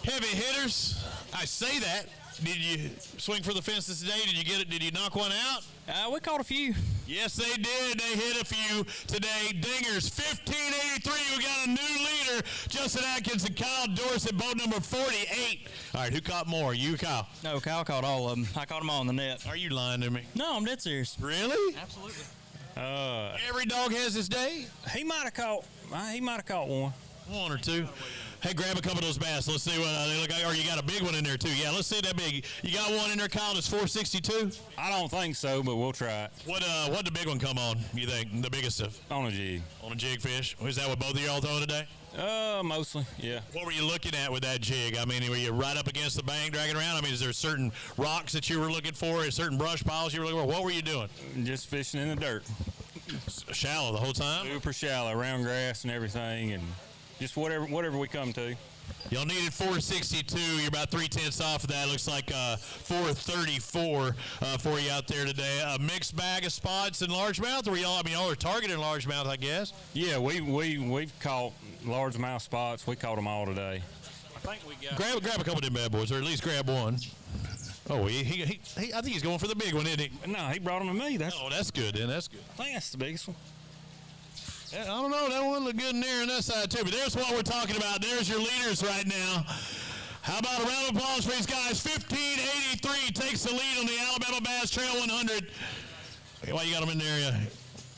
heavy hitters. I say that. Did you swing for the fences today? Did you get it? Did you knock one out? We caught a few. Yes, they did. They hit a few today. Dingers, 1583. We got a new leader, Justin Atkins and Kyle Dorsett, boat number 48. All right, who caught more? You, Kyle? No, Kyle caught all of them. I caught them all in the net. Are you lying to me? No, I'm dead serious. Really? Absolutely. Every dog has his day? He might have caught one. One or two. Hey, grab a couple of those bass. Let's see what they look like. Or you got a big one in there, too. Yeah, let's see that big. You got one in there, Kyle, that's 462? I don't think so, but we'll try it. What the big one come on, you think? The biggest of? On a jig. On a jig fish? Is that what both of y'all throwing today? Mostly, yeah. What were you looking at with that jig? I mean, were you right up against the bank dragging around? I mean, is there certain rocks that you were looking for, certain brush piles you were looking for? What were you doing? Just fishing in the dirt. Shallow the whole time? Super shallow, around grass and everything, and just whatever we come to. Y'all needed 462. You're about 3/10 off of that. Looks like 434 for you out there today. A mixed bag of spots and largemouth. Or y'all are targeting largemouth, I guess. Yeah, we've caught largemouth spots. We caught them all today. I think we got. Grab a couple of them bad boys, or at least grab one. Oh, he I think he's going for the big one, isn't he? No, he brought them to me. That's good, then. That's good. I think that's the biggest one. I don't know. That one looked good in there on that side, too. But there's what we're talking about. There's your leaders right now. How about a round of applause for these guys? 1583 takes the lead on the Alabama Bass Trail 100. Why you got them in there?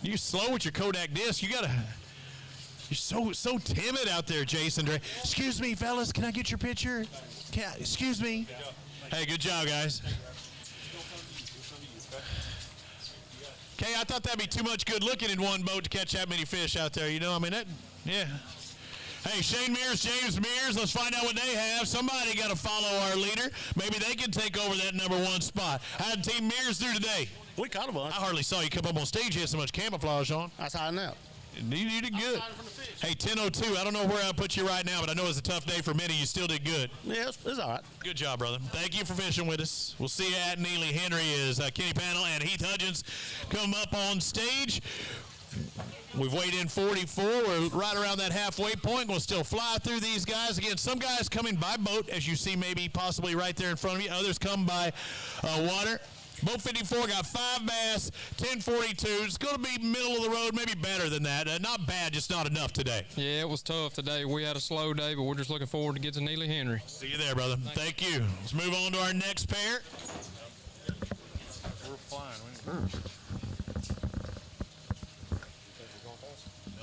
You're slow with your Kodak disc. You're so timid out there, Jason. Excuse me, fellas. Can I get your picture? Excuse me. Hey, good job, guys. Okay, I thought that'd be too much good looking in one boat to catch that many fish out there. You know, I mean, yeah. Hey, Shane Mears, James Mears, let's find out what they have. Somebody got to follow our leader. Maybe they can take over that #1 spot. How did Team Mears do today? We caught a bunch. I hardly saw you come up on stage. You had so much camouflage on. That's hiding out. You did good. Hey, 10:02. I don't know where I put you right now, but I know it's a tough day for many. You still did good. Yeah, it's all right. Good job, brother. Thank you for fishing with us. We'll see you at Neely Henry as Kenny Panel and Heath Hudgens come up on stage. We've weighed in 44. We're right around that halfway point. We'll still fly through these guys. Again, some guys coming by boat, as you see maybe possibly right there in front of you. Others come by water. Boat 54 got 5 bass, 1042. It's going to be middle of the road, maybe better than that. Not bad, just not enough today. Yeah, it was tough today. We had a slow day, but we're just looking forward to get to Neely Henry. See you there, brother. Thank you. Let's move on to our next pair. We're flying. No,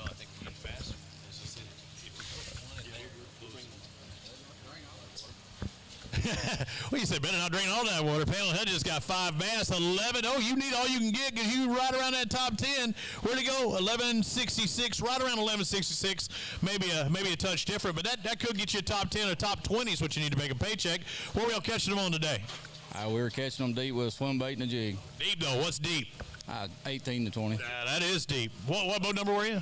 I think we're getting faster. Well, you said better not drink all that water. Panel Hedges got 5 bass, 11. Oh, you need all you can get because you right around that top 10. Where'd it go? 1166, right around 1166. Maybe a touch different, but that could get you a top 10 or top 20 is what you need to make a paycheck. Where are we all catching them on today? We were catching them deep with a swim bait and a jig. Deep, though. What's deep? 18 to 20. That is deep. What boat number were you?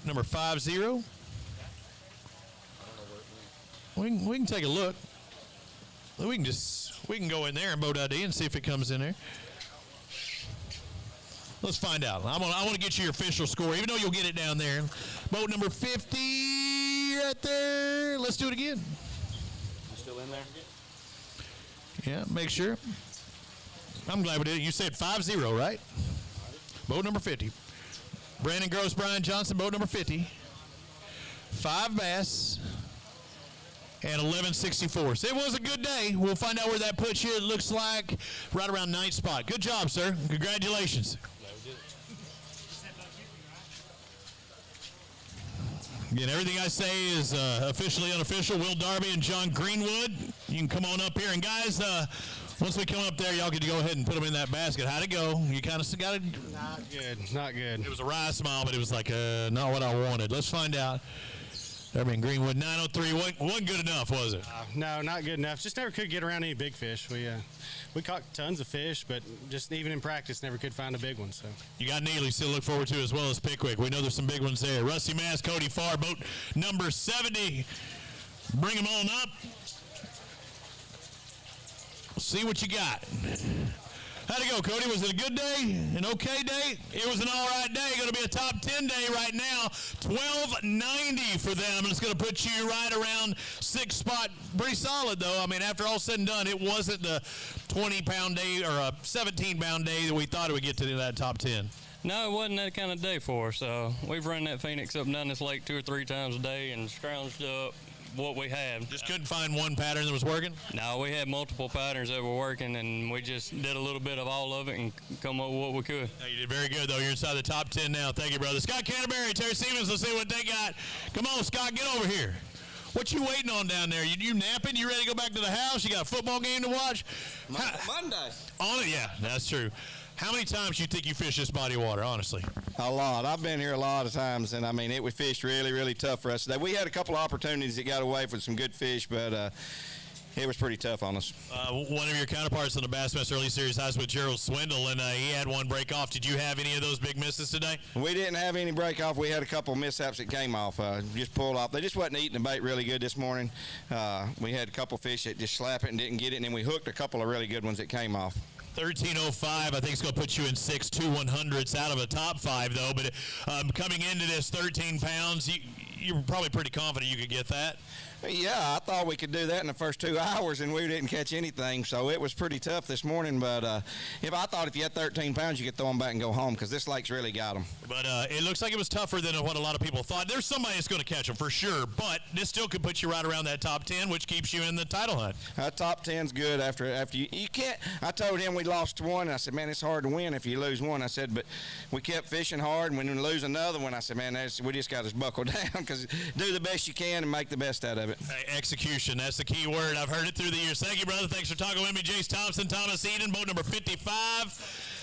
Number 50? We can take a look. We can go in there and boat ID and see if it comes in there. Let's find out. I want to get you your official score, even though you'll get it down there. Boat number 50 right there. Let's do it again. You still in there? Yeah, make sure. I'm glad we did it. You said 50, right? Boat number 50. Brandon Gross, Brian Johnson, boat number 50. 5 bass. And 1164. So it was a good day. We'll find out where that puts you. It looks like right around 9th spot. Good job, sir. Congratulations. Again, everything I say is officially unofficial. Will Darby and John Greenwood. You can come on up here. And guys, once we come up there, y'all get to go ahead and put them in that basket. How'd it go? You kind of got to. Not good. Not good. It was a wry smile, but it was like not what I wanted. Let's find out. Darby and Greenwood, 903. Wasn't good enough, was it? No, not good enough. Just never could get around any big fish. We caught tons of fish, but just even in practice, never could find a big one. So you got Neely still look forward to, as well as Pickwick. We know there's some big ones there. Rusty Mass, Cody Farr, boat number 70. Bring them on up. See what you got. How'd it go, Cody? Was it a good day? An okay day? It was an all right day. Going to be a top 10 day right now. 1290 for them, and it's going to put you right around 6th spot. Pretty solid, though. I mean, after all said and done, it wasn't the 20-pound day or a 17-pound day that we thought it would get to that top 10. No, it wasn't that kind of day for us. We've run that Phoenix up and down this lake 2 or 3 times a day and scrounged up what we had. Just couldn't find one pattern that was working? No, we had multiple patterns that were working, and we just did a little bit of all of it and come up with what we could. Hey, you did very good, though. You're inside the top 10 now. Thank you, brother. Scott Canterbury, Terry Stevens, let's see what they got. Come on, Scott, get over here. What you waiting on down there? You napping? You ready to go back to the house? You got a football game to watch? Monday. On it, yeah, that's true. How many times do you think you fish this body of water, honestly? A lot. I've been here a lot of times, and I mean, it was fished really, really tough for us today. We had a couple of opportunities that got away with some good fish, but it was pretty tough on us. One of your counterparts in the Bassmaster Early Series Highs with Gerald Swindle, and he had one break off. Did you have any of those big misses today? We didn't have any break off. We had a couple of mishaps that came off, just pulled off. They just wasn't eating the bait really good this morning. We had a couple of fish that just slap it and didn't get it, and then we hooked a couple of really good ones that came off. 1305, I think it's going to put you in 6.2 out of a top 5, though. But coming into this 13 pounds, you're probably pretty confident you could get that. Yeah, I thought we could do that in the first 2 hours, and we didn't catch anything. So it was pretty tough this morning. But if you had 13 pounds, you could throw them back and go home because this lake's really got them. But it looks like it was tougher than what a lot of people thought. There's somebody that's going to catch them for sure, but this still could put you right around that top 10, which keeps you in the title hunt. Top 10's good after you can't. I told him we lost one, and I said, man, it's hard to win if you lose one. I said, but we kept fishing hard, and when we lose another one, I said, man, we just got to buckle down because do the best you can and make the best out of it. Hey, execution, that's the key word. I've heard it through the years. Thank you, brother. Thanks for talking with me. Jace Thompson, Thomas Eden, boat number 55.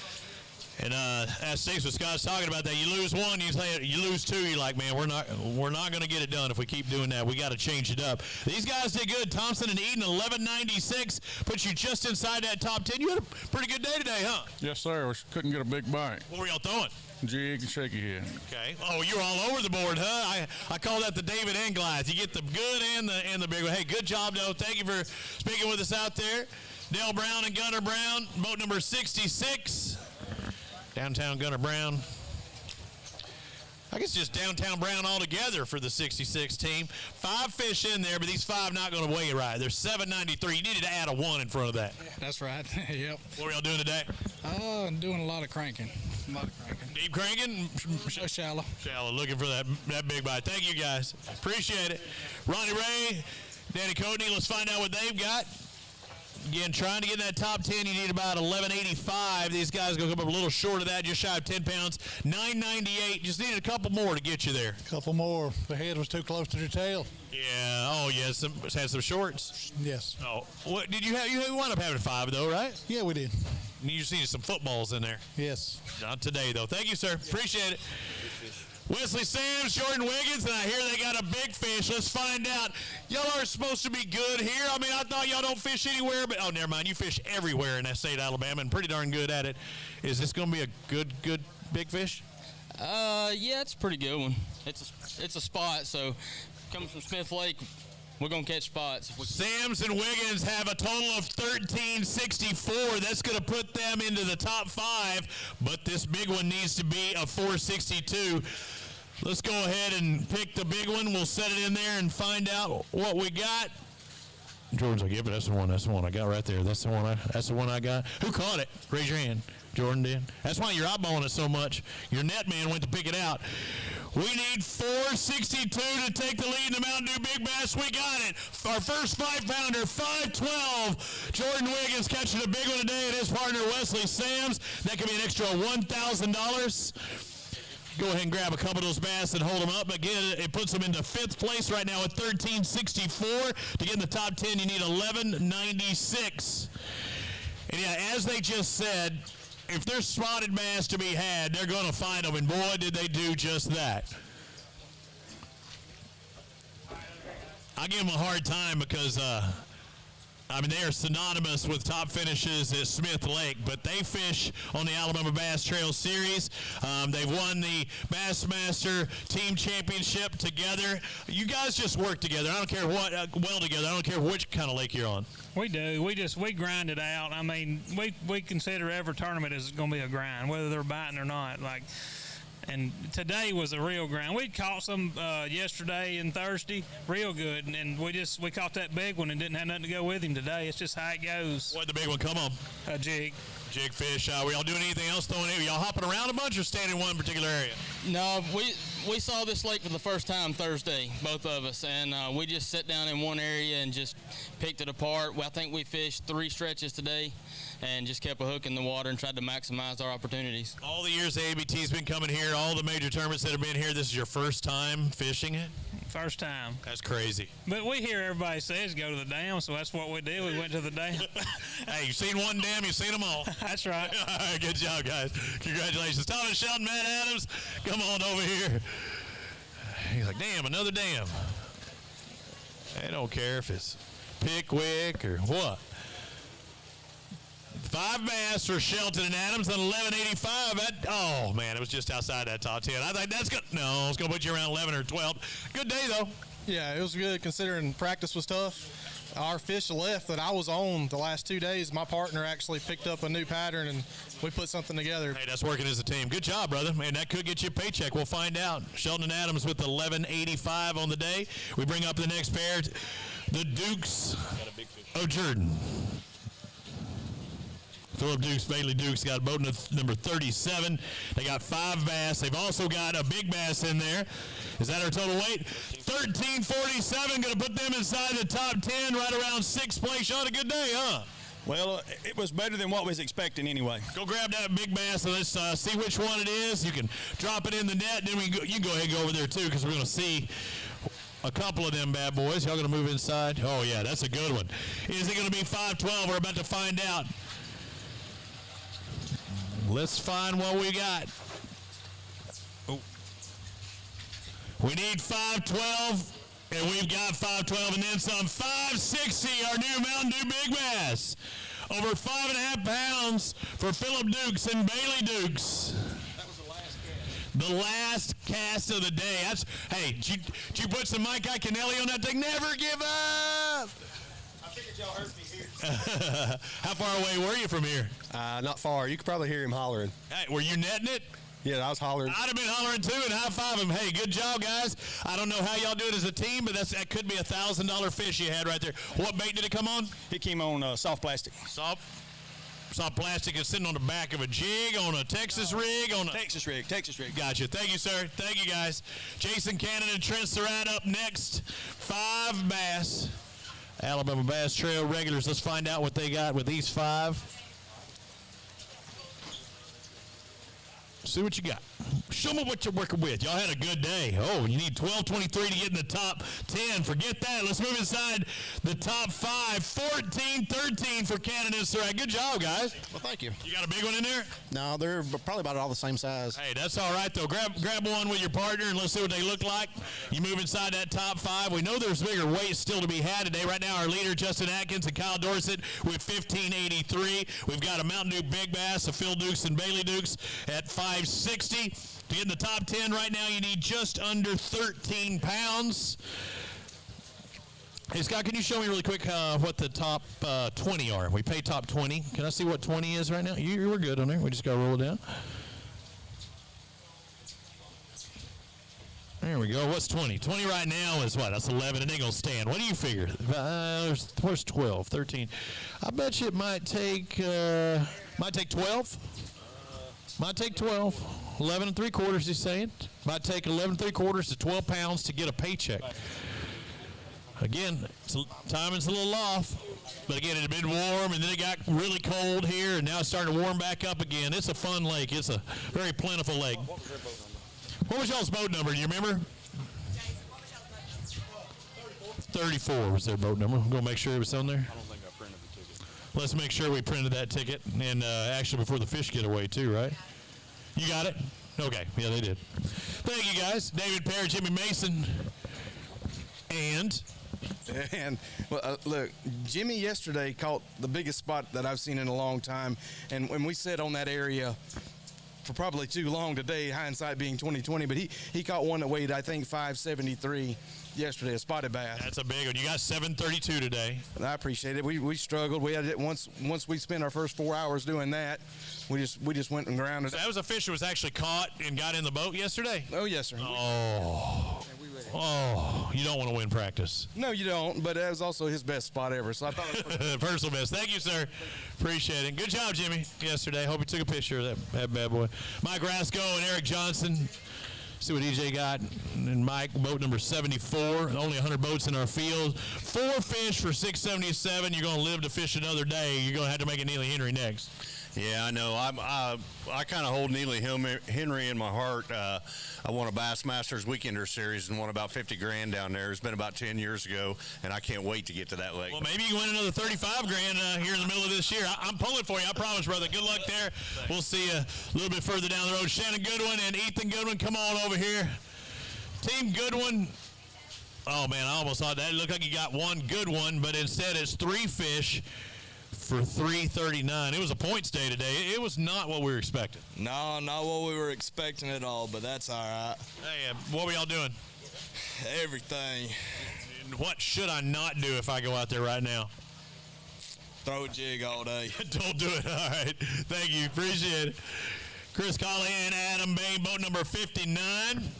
And as Steve was Scott's talking about that, you lose one, you lose two, you're like, man, we're not going to get it done if we keep doing that. We got to change it up. These guys did good. Thompson and Eden, 1196, puts you just inside that top 10. You had a pretty good day today, huh? Yes, sir. We couldn't get a big bite. What were y'all throwing? Jig and shaky head. Okay. Oh, you're all over the board, huh? I call that the David and Goliath. You get the good and the big one. Hey, good job, though. Thank you for speaking with us out there. Dale Brown and Gunnar Brown, boat number 66. Downtown Gunnar Brown. I guess just Downtown Brown altogether for the 66 team. 5 fish in there, but these 5 not going to weigh it right. There's 793. You needed to add a 1 in front of that. That's right. Yep. What were y'all doing today? I'm doing a lot of cranking. Deep cranking? Shallow. Shallow, looking for that big bite. Thank you, guys. Appreciate it. Ronnie Ray, Danny Coatney, let's find out what they've got. Again, trying to get in that top 10, you need about 1185. These guys going to come up a little short of that, just shy of 10 pounds. 998. Just needed a couple more to get you there. A couple more. The head was too close to the tail. Yeah. Oh, yes. Had some shorts. Yes. Oh, what did you have? You wound up having 5 though, right? Yeah, we did. You just needed some footballs in there. Yes. Not today though. Thank you, sir. Appreciate it. Wesley Sams, Jordan Wiggins, and I hear they got a big fish. Let's find out. Y'all are supposed to be good here. I mean, I thought y'all don't fish anywhere, but, oh, never mind. You fish everywhere in that state of Alabama and pretty darn good at it. Is this going to be a good big fish? Yeah, it's a pretty good one. It's a spot, so coming from Smith Lake, we're going to catch spots. Sams and Wiggins have a total of 1364. That's going to put them into the top 5, but this big one needs to be a 462. Let's go ahead and pick the big one. We'll set it in there and find out what we got. Jordan's like, yeah, but that's the one I got right there. That's the one I got. Who caught it? Raise your hand. Jordan did. That's why you're eyeballing it so much. Your net man went to pick it out. We need 462 to take the lead in the Mountain Dew Big Bass. We got it. Our first 5-pounder, 512. Jordan Wiggins catching a big one today, and his partner Wesley Sams. That could be an extra $1,000. Go ahead and grab a couple of those bass and hold them up. Again, it puts them into 5th place right now at 1364. To get in the top 10, you need 1196. And yeah, as they just said, if there's spotted bass to be had, they're going to find them. And boy, did they do just that. I give them a hard time because I mean, they are synonymous with top finishes at Smith Lake, but they fish on the Alabama Bass Trail Series. They've won the Bassmaster Team Championship together. You guys just work together. I don't care what, well together. I don't care which kind of lake you're on. We do. We grind it out. I mean, we consider every tournament is going to be a grind, whether they're biting or not. And today was a real grind. We caught some yesterday and Thursday, real good, and we caught that big one and didn't have nothing to go with him today. It's just how it goes. What'd the big one come on? A jig. Jig fish. Were y'all doing anything else throwing in? Y'all hopping around a bunch or staying in one particular area? No, we saw this lake for the first time Thursday, both of us, and we just sat down in one area and just picked it apart. I think we fished 3 stretches today and just kept a hook in the water and tried to maximize our opportunities. All the years the ABT's been coming here, all the major tournaments that have been here, this is your first time fishing it? First time. That's crazy. But we hear everybody says go to the dam, so that's what we did. We went to the dam. Hey, you've seen one dam, you've seen them all. That's right. All right, good job, guys. Congratulations. Thomas Shelton, Matt Adams, come on over here. He's like, damn, another dam. They don't care if it's Pickwick or what. 5 bass for Shelton and Adams on 1185. Oh, man, it was just outside that top 10. I think that's good. No, it's going to put you around 11 or 12. Good day, though. Yeah, it was good considering practice was tough. Our fish left that I was on the last 2 days, my partner actually picked up a new pattern, and we put something together. Hey, that's working as a team. Good job, brother. And that could get you a paycheck. We'll find out. Shelton and Adams with 1185 on the day. We bring up the next pair, the Dukes of Jordan. Philip Dukes, Bailey Dukes got a boat number 37. They got 5 bass. They've also got a big bass in there. Is that our total weight? 1347. Going to put them inside the top 10, right around 6th place. Y'all had a good day, huh? Well, it was better than what we was expecting anyway. Go grab that big bass and let's see which one it is. You can drop it in the net. Then you can go ahead and go over there, too, because we're going to see a couple of them bad boys. Y'all going to move inside? Oh, yeah, that's a good one. Is it going to be 512? We're about to find out. Let's find what we got. Oh. We need 512, and we've got 512, and then some. 560, our new Mountain Dew Big Bass. Over 5.5 pounds for Philip Dukes and Bailey Dukes. That was the last cast. The last cast of the day. Hey, did you put some Mike Iaconelli on that thing? Never give up. I figured y'all heard me here. How far away were you from here? Not far. You could probably hear him hollering. Hey, were you netting it? Yeah, I was hollering. I'd have been hollering too and high-five him. Hey, good job, guys. I don't know how y'all do it as a team, but that could be $1,000 fish you had right there. What bait did it come on? It came on soft plastic. Soft plastic is sitting on the back of a jig, on a Texas rig, on a Texas rig. Gotcha. Thank you, sir. Thank you, guys. Jason Cannon and Trent Surratt up next. 5 bass. Alabama Bass Trail regulars. Let's find out what they got with these 5. See what you got. Show me what you're working with. Y'all had a good day. Oh, you need 12:23 to get in the top 10. Forget that. Let's move inside the top 5. 14-13 for Cannon and Surratt. Good job, guys. Well, thank you. You got a big one in there? No, they're probably about all the same size. Hey, that's all right, though. Grab one with your partner, and let's see what they look like. You move inside that top 5. We know there's bigger weights still to be had today. Right now, our leader, Justin Atkins and Kyle Dorsett with 1583. We've got a Mountain Dew Big Bass, a Phil Dukes and Bailey Dukes at 560. To get in the top 10 right now, you need just under 13 pounds. Hey, Scott, can you show me really quick what the top 20 are? We pay top 20. Can I see what 20 is right now? You were good on there. We just got to roll it down. There we go. What's 20? 20 right now is what? That's 11. It ain't going to stand. What do you figure? Where's 12, 13? I bet you it might take 12. Might take 12. 11 3/4, he's saying. Might take 11 3/4 to 12 pounds to get a paycheck. Again, timing's a little off. But again, it had been warm, and then it got really cold here, and now it's starting to warm back up again. It's a fun lake. It's a very plentiful lake. What was y'all's boat number? Do you remember? 34 was their boat number. I'm going to make sure it was on there. I don't think I printed the ticket. Let's make sure we printed that ticket, and actually before the fish get away too, right? You got it? Okay. Yeah, they did. Thank you, guys. David Perry, Jimmy Mason, and And look, Jimmy yesterday caught the biggest spot that I've seen in a long time, and when we sat on that area for probably too long today, hindsight being 20/20, but he caught one that weighed, I think, 573 yesterday, a spotted bass. That's a big one. You got 732 today. I appreciate it. We struggled. We had it once we spent our first 4 hours doing that. We just went and grounded. So that was a fish that was actually caught and got in the boat yesterday? Oh, yes, sir. Oh, you don't want to win practice. No, you don't, but that was also his best spot ever, so I thought it was personal best. Thank you, sir. Appreciate it. Good job, Jimmy, yesterday. Hope you took a picture of that bad boy. Mike Rasco and Eric Johnson. See what EJ got. And Mike, boat number 74. Only 100 boats in our field. 4 fish for 677. You're going to live to fish another day. You're going to have to make it Neely Henry next. Yeah, I know. I kind of hold Neely Henry in my heart. I won a Bassmasters Weekender Series and won about 50 grand down there. It's been about 10 years ago, and I can't wait to get to that lake. Well, maybe you can win another 35 grand here in the middle of this year. I'm pulling for you. I promise, brother. Good luck there. We'll see you a little bit further down the road. Shannon Goodwin and Ethan Goodwin, come on over here. Team Goodwin. Oh, man, I almost thought that. It looked like you got one good one, but instead it's 3 fish for 339. It was a points day today. It was not what we were expecting. No, not what we were expecting at all, but that's all right. Hey, what were y'all doing? Everything. What should I not do if I go out there right now? Throw a jig all day. Don't do it. All right. Thank you. Appreciate it. Chris Colley and Adam Bain, boat number 59.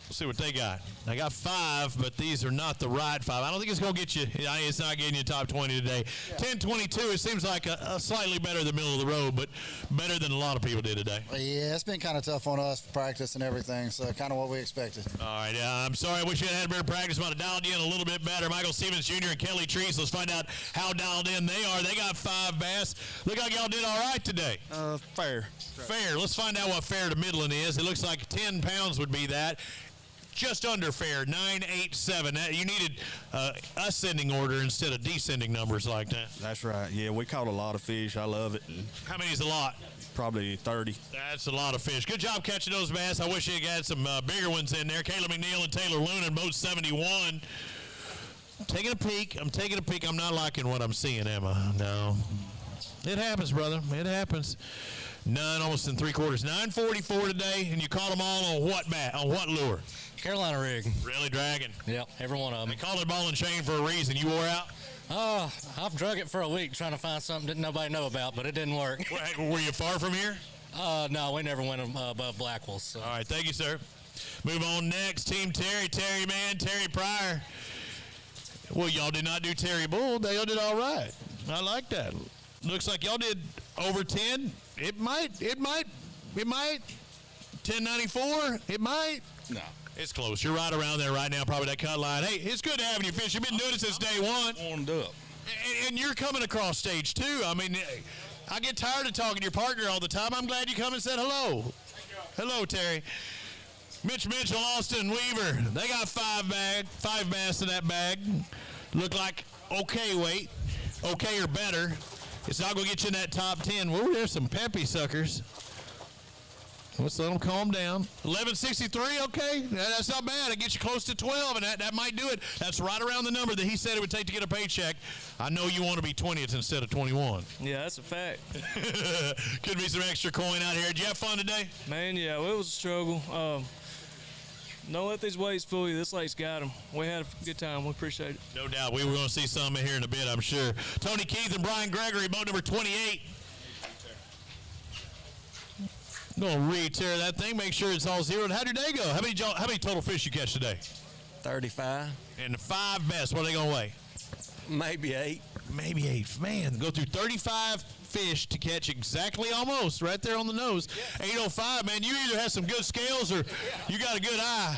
Let's see what they got. They got 5, but these are not the right 5. I don't think it's going to get you. It's not getting you top 20 today. 10:22. It seems like a slightly better than middle of the road, but better than a lot of people did today. Yeah, it's been kind of tough on us for practice and everything, so kind of what we expected. All right. I'm sorry. I wish you had better practice. Might have dialed you in a little bit better. Michael Stevens Jr. and Kelly Treese. Let's find out how dialed in they are. They got 5 bass. Look like y'all did all right today. Fair. Fair. Let's find out what fair to middling is. It looks like 10 pounds would be that. Just under fair, 987. You needed ascending order instead of descending numbers like that. That's right. Yeah, we caught a lot of fish. I love it. How many is a lot? Probably 30. That's a lot of fish. Good job catching those bass. I wish you had some bigger ones in there. Caleb McNeil and Taylor Luna, boat 71. Taking a peek. I'm taking a peek. I'm not liking what I'm seeing, Emma. No. It happens, brother. It happens. None, almost in 3/4. 944 today, and you caught them all on what bat? On what lure? Carolina rig. Really dragging? Yep, every one of them. They call it ball and chain for a reason. You wore out? I've drug it for a week trying to find something that nobody know about, but it didn't work. Were you far from here? No, we never went above Blackwell. So. All right, thank you, sir. Move on next. Team Terry. Terry, man. Terry Pryor. Well, y'all did not do Terry Bull. They all did all right. I like that. Looks like y'all did over 10. It might. 1094. It might. No. It's close. You're right around there right now, probably that cut line. Hey, it's good having you fish. You've been doing it since day one. Warmed up. And you're coming across stage 2. I mean, I get tired of talking to your partner all the time. I'm glad you come and said hello. Hello, Terry. Mitch Mitchell, Austin Weaver. They got 5 bass in that bag. Look like okay weight. Okay or better. It's not going to get you in that top 10. Whoa, there's some peppy suckers. Let's let them calm down. 1163, okay. That's not bad. It gets you close to 12, and that might do it. That's right around the number that he said it would take to get a paycheck. I know you want to be 20th instead of 21. Yeah, that's a fact. Could be some extra coin out here. Did you have fun today? Man, yeah, it was a struggle. Don't let these weights fool you. This lake's got them. We had a good time. We appreciate it. No doubt. We were going to see some in here in a bit, I'm sure. Tony Keith and Brian Gregory, boat number 28. I'm going to re-tear that thing, make sure it's all zeroed. How'd your day go? How many total fish you catch today? 35. And the 5 best, what are they going to weigh? Maybe 8. Maybe 8. Man, go through 35 fish to catch exactly almost right there on the nose. 805, man, you either have some good scales or you got a good eye.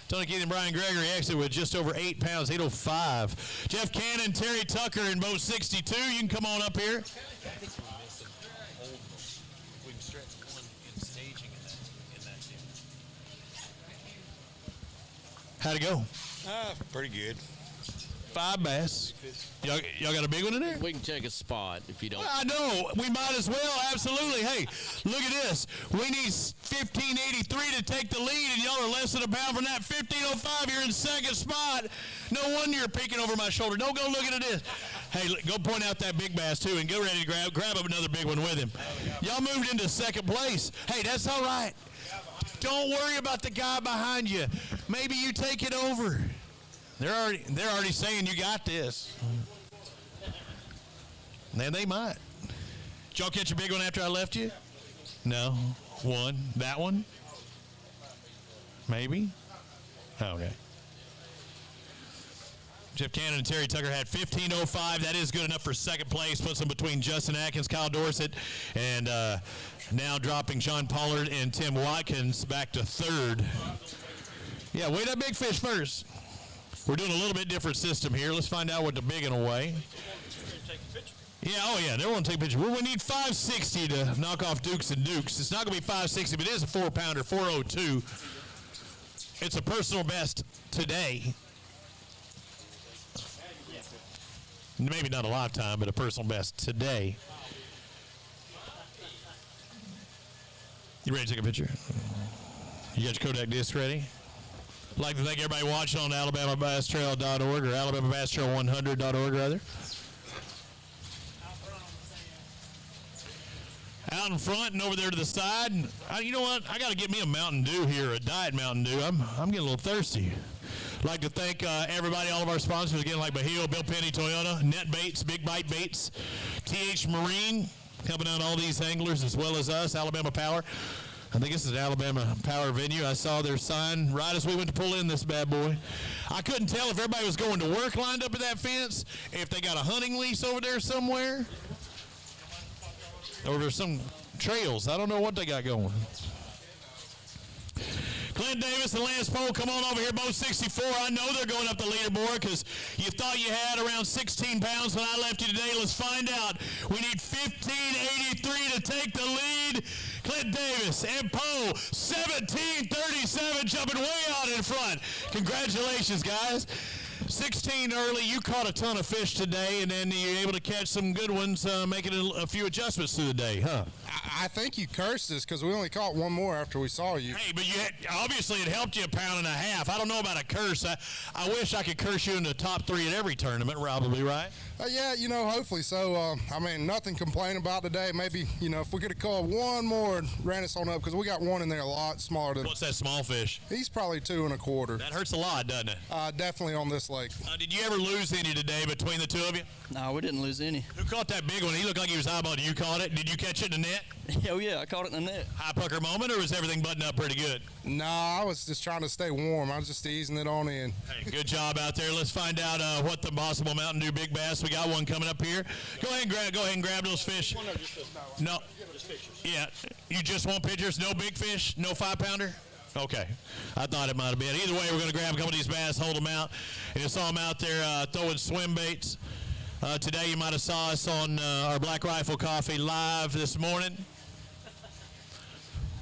Tony Keith and Brian Gregory actually with just over 8 pounds, 805. Jeff Cannon, Terry Tucker in boat 62. You can come on up here. How'd it go? Pretty good. 5 bass. Y'all got a big one in there? We can check a spot if you don't. I know. We might as well. Absolutely. Hey, look at this. We need 1583 to take the lead, and y'all are less than a pound from that. 1505, you're in second spot. No wonder you're peeking over my shoulder. Don't go looking at this. Hey, go point out that big bass, too, and get ready to grab up another big one with him. Y'all moved into second place. Hey, that's all right. Don't worry about the guy behind you. Maybe you take it over. They're already saying you got this. And they might. Did y'all catch a big one after I left you? No. One. That one? Maybe? Okay. Jeff Cannon and Terry Tucker had 15:05. That is good enough for second place. Puts them between Justin Atkins, Kyle Dorsett, and now dropping Sean Pollard and Tim Watkins back to third. Yeah, weigh that big fish first. We're doing a little bit different system here. Let's find out what the big one will weigh. Yeah, oh yeah, they want to take a picture. We need 560 to knock off Dukes and Dukes. It's not going to be 560, but it is a 4-pounder, 402. It's a personal best today. Maybe not a lifetime, but a personal best today. You ready to take a picture? You got your Kodak disc ready? I'd like to thank everybody watching on AlabamaBassTrail.org or AlabamaBassTrail100.org, rather. Out in front and over there to the side. You know what? I got to get me a Mountain Dew here, a Diet Mountain Dew. I'm getting a little thirsty. I'd like to thank everybody, all of our sponsors, again, like Bahio, Bill Penny, Toyota, Net Baits, Big Bite Baits, TH Marine, helping out all these anglers as well as us, Alabama Power. I think this is an Alabama Power venue. I saw their sign right as we went to pull in this bad boy. I couldn't tell if everybody was going to work lined up at that fence, if they got a hunting lease over there somewhere, or there's some trails. I don't know what they got going. Clint Davis and Lance Poe, come on over here, both 64. I know they're going up the leaderboard because you thought you had around 16 pounds when I left you today. Let's find out. We need 1583 to take the lead. Clint Davis and Poe, 1737, jumping way out in front. Congratulations, guys. 16 early. You caught a ton of fish today, and then you're able to catch some good ones, making a few adjustments through the day, huh? I think you cursed us because we only caught one more after we saw you. Hey, but obviously it helped you a pound and a half. I don't know about a curse. I wish I could curse you in the top 3 at every tournament, probably, right? Yeah, hopefully so. Nothing to complain about today. Maybe, if we could have caught one more and ran us on up because we got one in there a lot smaller than. What's that small fish? He's probably 2 1/4. That hurts a lot, doesn't it? Definitely on this lake. Did you ever lose any today between the two of you? No, we didn't lose any. Who caught that big one? He looked like he was eyeballing. You caught it? Did you catch it in the net? Oh, yeah, I caught it in the net. High pucker moment, or was everything buttoned up pretty good? No, I was just trying to stay warm. I was just easing it on in. Hey, good job out there. Let's find out what the possible Mountain Dew Big Bass. We got one coming up here. Go ahead and grab those fish. No. Yeah, you just want pictures? No big fish? No 5-pounder? Okay. I thought it might have been. Either way, we're going to grab a couple of these bass, hold them out. And you saw them out there throwing swim baits. Today, you might have saw us on our Black Rifle Coffee live this morning.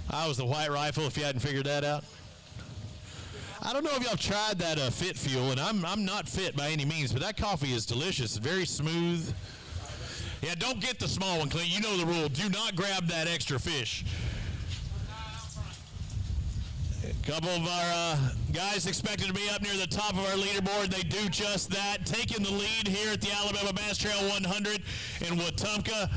I was the White Rifle, if you hadn't figured that out. I don't know if y'all tried that Fit Fuel, and I'm not fit by any means, but that coffee is delicious. Very smooth. Yeah, don't get the small one, Clint. You know the rule. Do not grab that extra fish. A couple of our guys expected to be up near the top of our leaderboard. They do just that. Taking the lead here at the Alabama Bass Trail 100 in Wetumpka.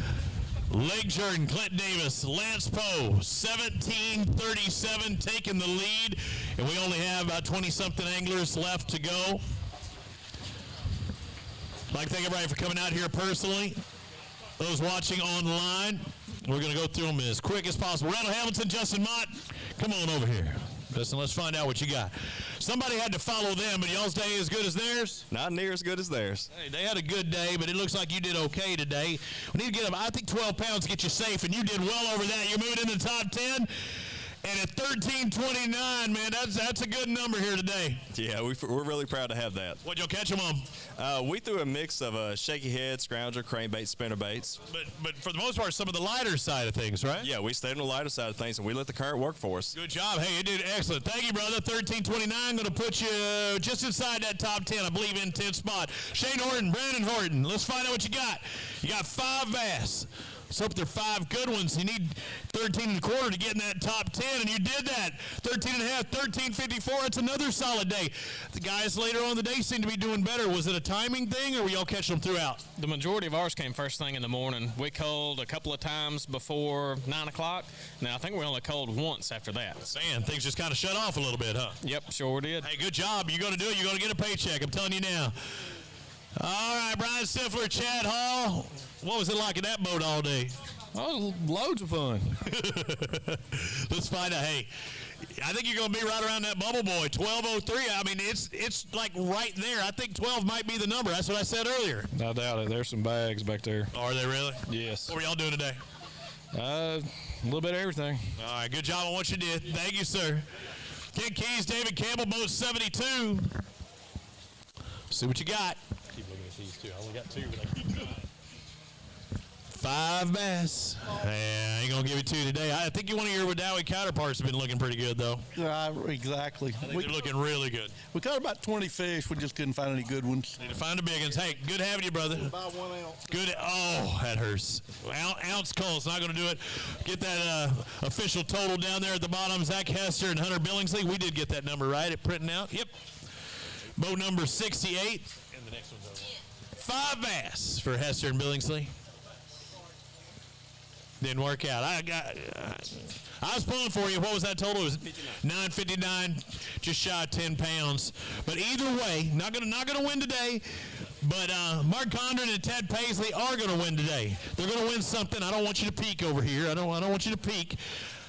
Lake Jordan, Clint Davis, Lance Poe, 1737 taking the lead. And we only have about 20-something anglers left to go. I'd like to thank everybody for coming out here personally. Those watching online, we're going to go through them as quick as possible. Randall Hamilton, Justin Mott, come on over here. Justin, let's find out what you got. Somebody had to follow them, but y'all's day as good as theirs? Not near as good as theirs. Hey, they had a good day, but it looks like you did okay today. We need to get them, I think 12 pounds to get you safe, and you did well over that. You're moving in the top 10. And at 13.29, man, that's a good number here today. Yeah, we're really proud to have that. What'd y'all catch them on? We threw a mix of shaky head, scrounger, crankbait, spinnerbaits. But for the most part, some of the lighter side of things, right? Yeah, we stayed on the lighter side of things, and we let the current work for us. Good job. Hey, you did excellent. Thank you, brother. 13.29, going to put you just inside that top 10, I believe, in 10th spot. Shane Horton, Brandon Horton, let's find out what you got. You got 5 bass. Let's hope they're 5 good ones. You need 13.25 to get in that top 10, and you did that. 13.5, 13.54. It's another solid day. The guys later on in the day seem to be doing better. Was it a timing thing, or were y'all catching them throughout? The majority of ours came first thing in the morning. We culled a couple of times before 9 o'clock. Now, I think we only culled once after that. Man, things just kind of shut off a little bit, huh? Yep, sure did. Hey, good job. You're going to do it. You're going to get a paycheck. I'm telling you now. All right, Brian Stifler, Chad Hall. What was it like in that boat all day? Oh, loads of fun. Let's find out. Hey, I think you're going to be right around that bubble boy, 12:03. I mean, it's like right there. I think 12 might be the number. That's what I said earlier. I doubt it. There's some bags back there. Are they really? Yes. What were y'all doing today? A little bit of everything. All right, good job on what you did. Thank you, sir. Ken Keys, David Campbell, boat 72. See what you got. Keep looking at these two. I only got 2, but 5 bass. Yeah, I ain't going to give it to you today. I think one of your Wadowee counterparts have been looking pretty good, though. Exactly. I think they're looking really good. We caught about 20 fish. We just couldn't find any good ones. Need to find the big ones. Hey, good having you, brother. About 1 ounce. Good. Oh, that hurts. Ounce Cole's not going to do it. Get that official total down there at the bottom. Zach Hester and Hunter Billingsley. We did get that number right at printing out. Yep. Boat number 68. And the next one's over. 5 bass for Hester and Billingsley. Didn't work out. I was pulling for you. What was that total? It was 959, just shy of 10 pounds. But either way, not gonna win today. But Mark Condren and Ted Paisley are gonna win today. They're gonna win something. I don't want you to peek over here. I don't want you to peek.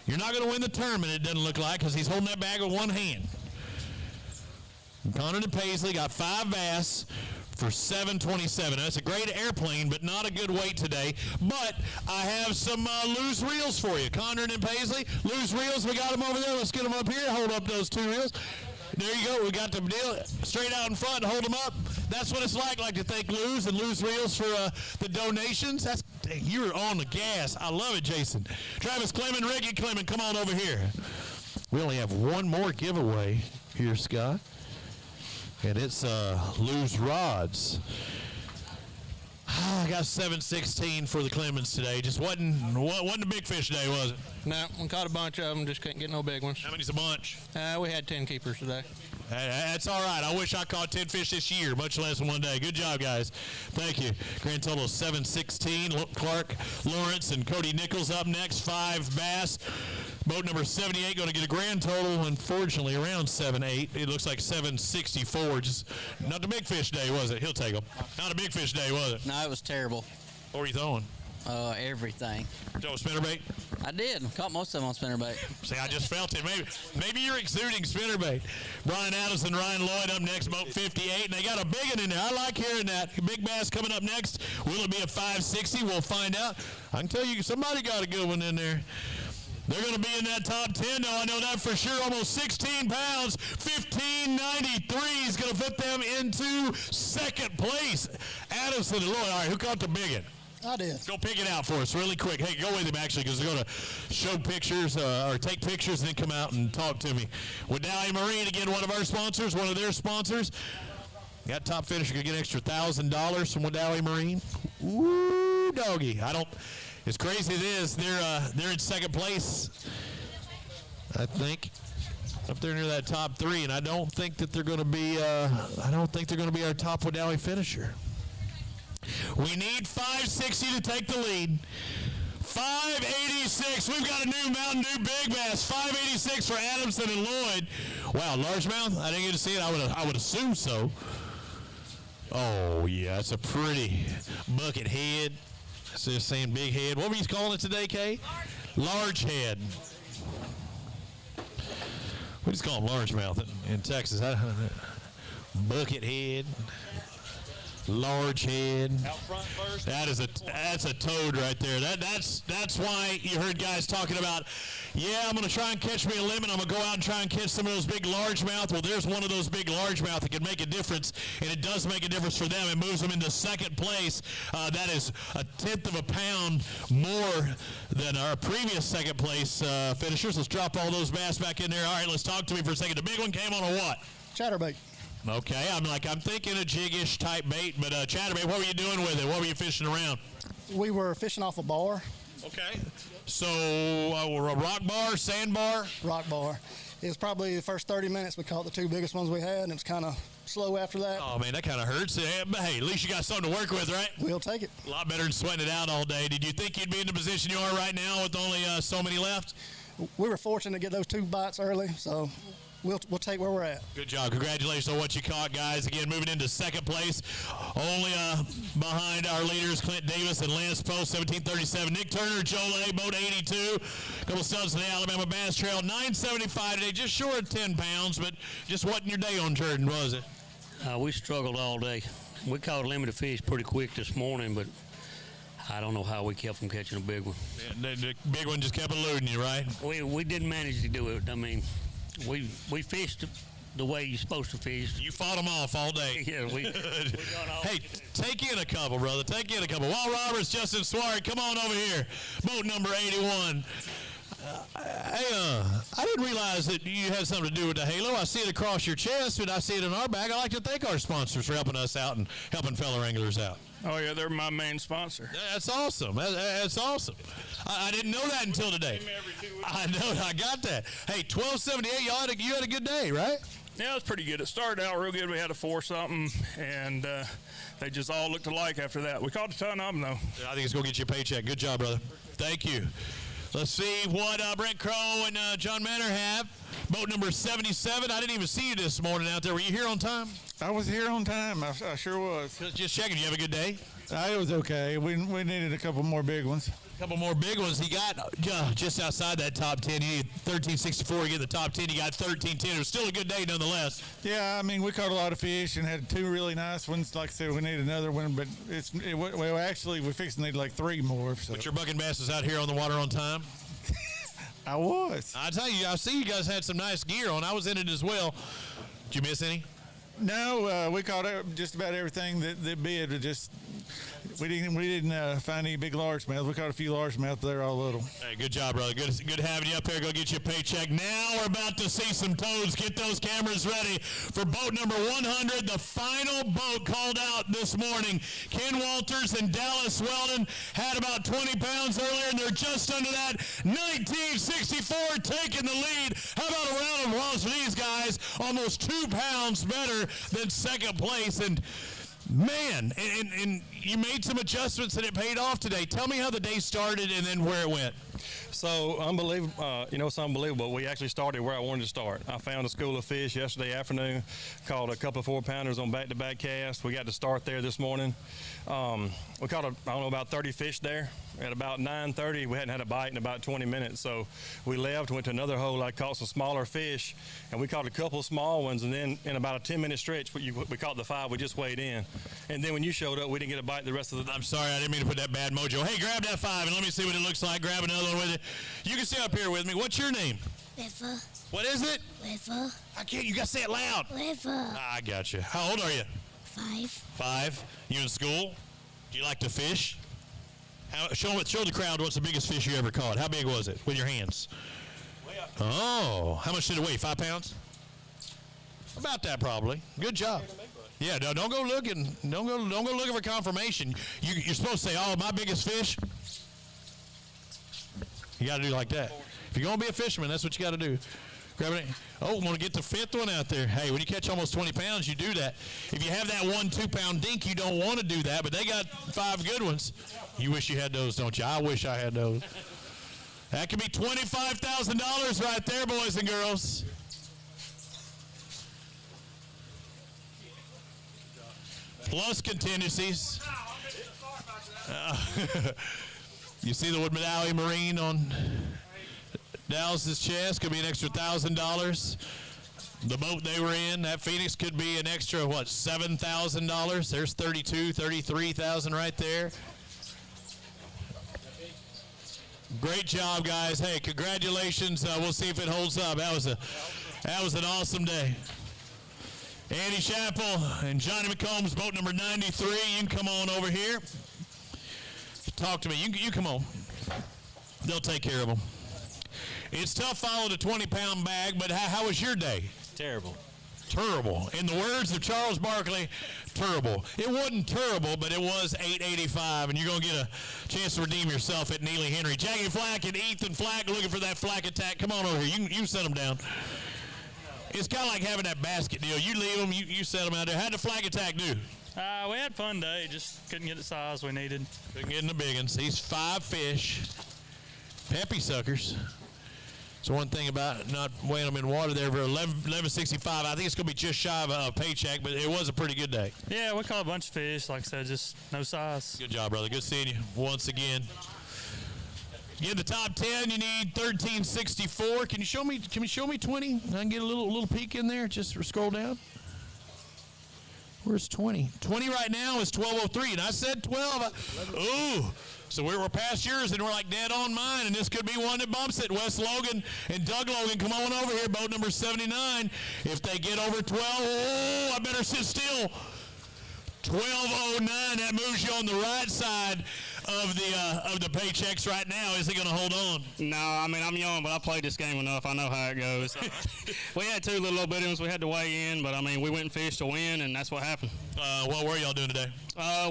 You're not gonna win the tournament. It doesn't look like, because he's holding that bag with one hand. Condren and Paisley got 5 bass for $7.27. That's a great airplane, but not a good weight today. But I have some loose reels for you. Condren and Paisley, loose reels. We got them over there. Let's get them up here. Hold up those 2 reels. There you go. We got the deal straight out in front. Hold them up. That's what it's like to thank Luz and Luz Reels for the donations. You're on the gas. I love it, Jason. Travis Clement, Ricky Clement, come on over here. We only have one more giveaway here, Scott. And it's Luz Rods. I got 716 for the Clemens today. Just wasn't a big fish day, was it? No, we caught a bunch of them. Just couldn't get no big ones. How many's a bunch? We had 10 keepers today. That's all right. I wish I caught 10 fish this year, much less in one day. Good job, guys. Thank you. Grand total of 716. Clark Lawrence and Cody Nichols up next. 5 bass. Boat number 78 going to get a grand total, unfortunately, around 7.8. It looks like 764. Just not the big fish day, was it? He'll take them. Not a big fish day, was it? No, it was terrible. What were you throwing? Everything. Throw a spinnerbait? I did. Caught most of them on spinnerbait. See, I just felt it. Maybe you're exuding spinnerbait. Brian Adams and Ryan Lloyd up next, boat 58. And they got a big one in there. I like hearing that. Big bass coming up next. Will it be a 560? We'll find out. I can tell you, somebody got a good one in there. They're going to be in that top 10, though. I know that for sure. Almost 16 pounds. 1593 is going to put them into second place. Adamson and Lloyd. All right, who caught the big one? I did. Go pick it out for us really quick. Hey, go with him, actually, because they're going to show pictures or take pictures and then come out and talk to me. Wadowee Marine, again, one of our sponsors, one of their sponsors. That top finisher could get an extra $1,000 from Wadowee Marine. Ooh, doggy. As crazy as it is, they're in second place, I think, up there near that top 3, and I don't think that they're going to be. I don't think they're going to be our top Wadowee finisher. We need 560 to take the lead. 586. We've got a new Mountain Dew Big Bass. 586 for Adamson and Lloyd. Wow, largemouth. I didn't get to see it. I would assume so. Oh yeah, it's a pretty bucket head. So they're saying big head. What were you calling it today, Kay? Large head. We just call them largemouth in Texas. Bucket head. Large head. Out front first. That's a toad right there. That's why you heard guys talking about, yeah, I'm going to try and catch me a limit. I'm going to go out and try and catch some of those big largemouth. Well, there's one of those big largemouth that can make a difference, and it does make a difference for them. It moves them into second place. That is 1/10 of a pound more than our previous second place finishers. Let's drop all those bass back in there. All right, let's talk to me for a second. The big one came on a what? Chatterbait. Okay, I'm thinking a jig-ish type bait, but chatterbait, what were you doing with it? What were you fishing around? We were fishing off a bar. Okay. So, a rock bar, sandbar? Rock bar. It was probably the first 30 minutes we caught the two biggest ones we had, and it was kind of slow after that. Oh, man, that kind of hurts. But hey, at least you got something to work with, right? We'll take it. A lot better than sweating it out all day. Did you think you'd be in the position you are right now with only so many left? We were fortunate to get those 2 bites early, so we'll take where we're at. Good job. Congratulations on what you caught, guys. Again, moving into second place. Only behind our leaders, Clint Davis and Lance Post, 1737. Nick Turner, Joe Lay, boat 82. A couple studs in the Alabama Bass Trail, 975 today, just short of 10 pounds, but just wasn't your day on Jordan, was it? We struggled all day. We caught limited fish pretty quick this morning, but I don't know how we kept from catching a big one. Yeah, the big one just kept eluding you, right? We didn't manage to do it. I mean, we fished the way you're supposed to fish. You fought them off all day. Yeah, we got all Hey, take in a couple, brother. Take in a couple. Walt Roberts, Justin Swart, come on over here. Boat number 81. I didn't realize that you had something to do with the halo. I see it across your chest, but I see it in our bag. I like to thank our sponsors for helping us out and helping fellow anglers out. Oh, yeah, they're my main sponsor. That's awesome. That's awesome. I didn't know that until today. I know. I got that. Hey, 1278, you had a good day, right? Yeah, it was pretty good. It started out real good. We had a 4-something, and they just all looked alike after that. We caught a ton of them, though. I think it's going to get you a paycheck. Good job, brother. Thank you. Let's see what Brent Crow and John Manor have. Boat number 77. I didn't even see you this morning out there. Were you here on time? I was here on time. I sure was. Just checking. You have a good day? It was okay. We needed a couple more big ones. A couple more big ones. He got just outside that top 10. He had 1364. You get the top 10. He got 1310. It was still a good day nonetheless. Yeah, I mean, we caught a lot of fish and had 2 really nice ones. Like I said, we need another one, but actually, we fixed to need like 3 more. So. But your bucking bass is out here on the water on time? I was. I tell you, I see you guys had some nice gear on. I was in it as well. Did you miss any? No, we caught just about everything that bid. We didn't find any big largemouth. We caught a few largemouth. They're all little. Hey, good job, brother. Good having you up here. Go get you a paycheck. Now we're about to see some toads. Get those cameras ready for boat number 100, the final boat called out this morning. Ken Walters and Dallas Weldon had about 20 pounds earlier, and they're just under that. 1964 taking the lead. How about a round of applause for these guys? Almost 2 pounds better than second place. And man, and you made some adjustments and it paid off today. Tell me how the day started and then where it went. So unbelievable, it's unbelievable. We actually started where I wanted to start. I found a school of fish yesterday afternoon, caught a couple of 4-pounders on back-to-back casts. We got to start there this morning. We caught, about 30 fish there. At about 9:30, we hadn't had a bite in about 20 minutes. So we left, went to another hole. I caught some smaller fish, and we caught a couple of small ones. And then in about a 10-minute stretch, we caught the 5 we just weighed in. And then when you showed up, we didn't get a bite the rest of the day. I'm sorry, I didn't mean to put that bad mojo. Hey, grab that 5 and let me see what it looks like. Grab another one with it. You can stay up here with me. What's your name? River. What is it? River. I can't. You got to say it loud. River. I got you. How old are you? 5. 5. You in school? Do you like to fish? Show the crowd what's the biggest fish you ever caught. How big was it with your hands? Oh, how much did it weigh? 5 pounds? About that, probably. Good job. Yeah, no, don't go looking. Don't go looking for confirmation. You're supposed to say, "Oh, my biggest fish." You got to do like that. If you're gonna be a fisherman, that's what you got to do. Grab it. Oh, want to get the 5th one out there. Hey, when you catch almost 20 pounds, you do that. If you have that 1 2-pound dink, you don't want to do that, but they got 5 good ones. You wish you had those, don't you? I wish I had those. That could be $25,000 right there, boys and girls. Plus contingencies. You see the Woodman Alley Marine on Dallas's chest? Could be an extra $1,000. the boat they were in. That Phoenix could be an extra, what, $7,000? There's $33,000 right there. Great job, guys. Hey, congratulations. We'll see if it holds up. That was an awesome day. Andy Chappell and Johnny McCombs, boat number 93. You can come on over here. Talk to me. You come on. They'll take care of them. It's tough following a 20-pound bag, but how was your day? Terrible. Terrible. In the words of Charles Barkley, terrible. It wasn't terrible, but it was $8.85, and you're going to get a chance to redeem yourself at Neely Henry. Jackie Flack and Ethan Flack looking for that Flack attack. Come on over here. You can set them down. It's kind of like having that basket deal. You leave them, you set them out there. How'd the Flag attack do? We had a fun day. Just couldn't get the size we needed. Couldn't get in the big ones. These 5 fish, peppy suckers. So one thing about not weighing them in water there for 11.65, I think it's going to be just shy of a paycheck, but it was a pretty good day. Yeah, we caught a bunch of fish. Like I said, just no size. Good job, brother. Good seeing you once again. Get the top 10. You need 13.64. Can you show me 20? I can get a little peek in there. Just scroll down. Where's 20? 20 right now is 12.03, and I said 12. Ooh. So we're past yours, and we're like dead on mine, and this could be one that bumps it. Wes Logan and Doug Logan, come on over here, boat number 79. If they get over 12, oh, I better sit still. 12.09, that moves you on the right side of the paychecks right now. Is he going to hold on? No, I mean, I'm young, but I played this game enough. I know how it goes. We had 2 little bitty ones we had to weigh in, but, I mean, we went and fished to win, and that's what happened. What were y'all doing today?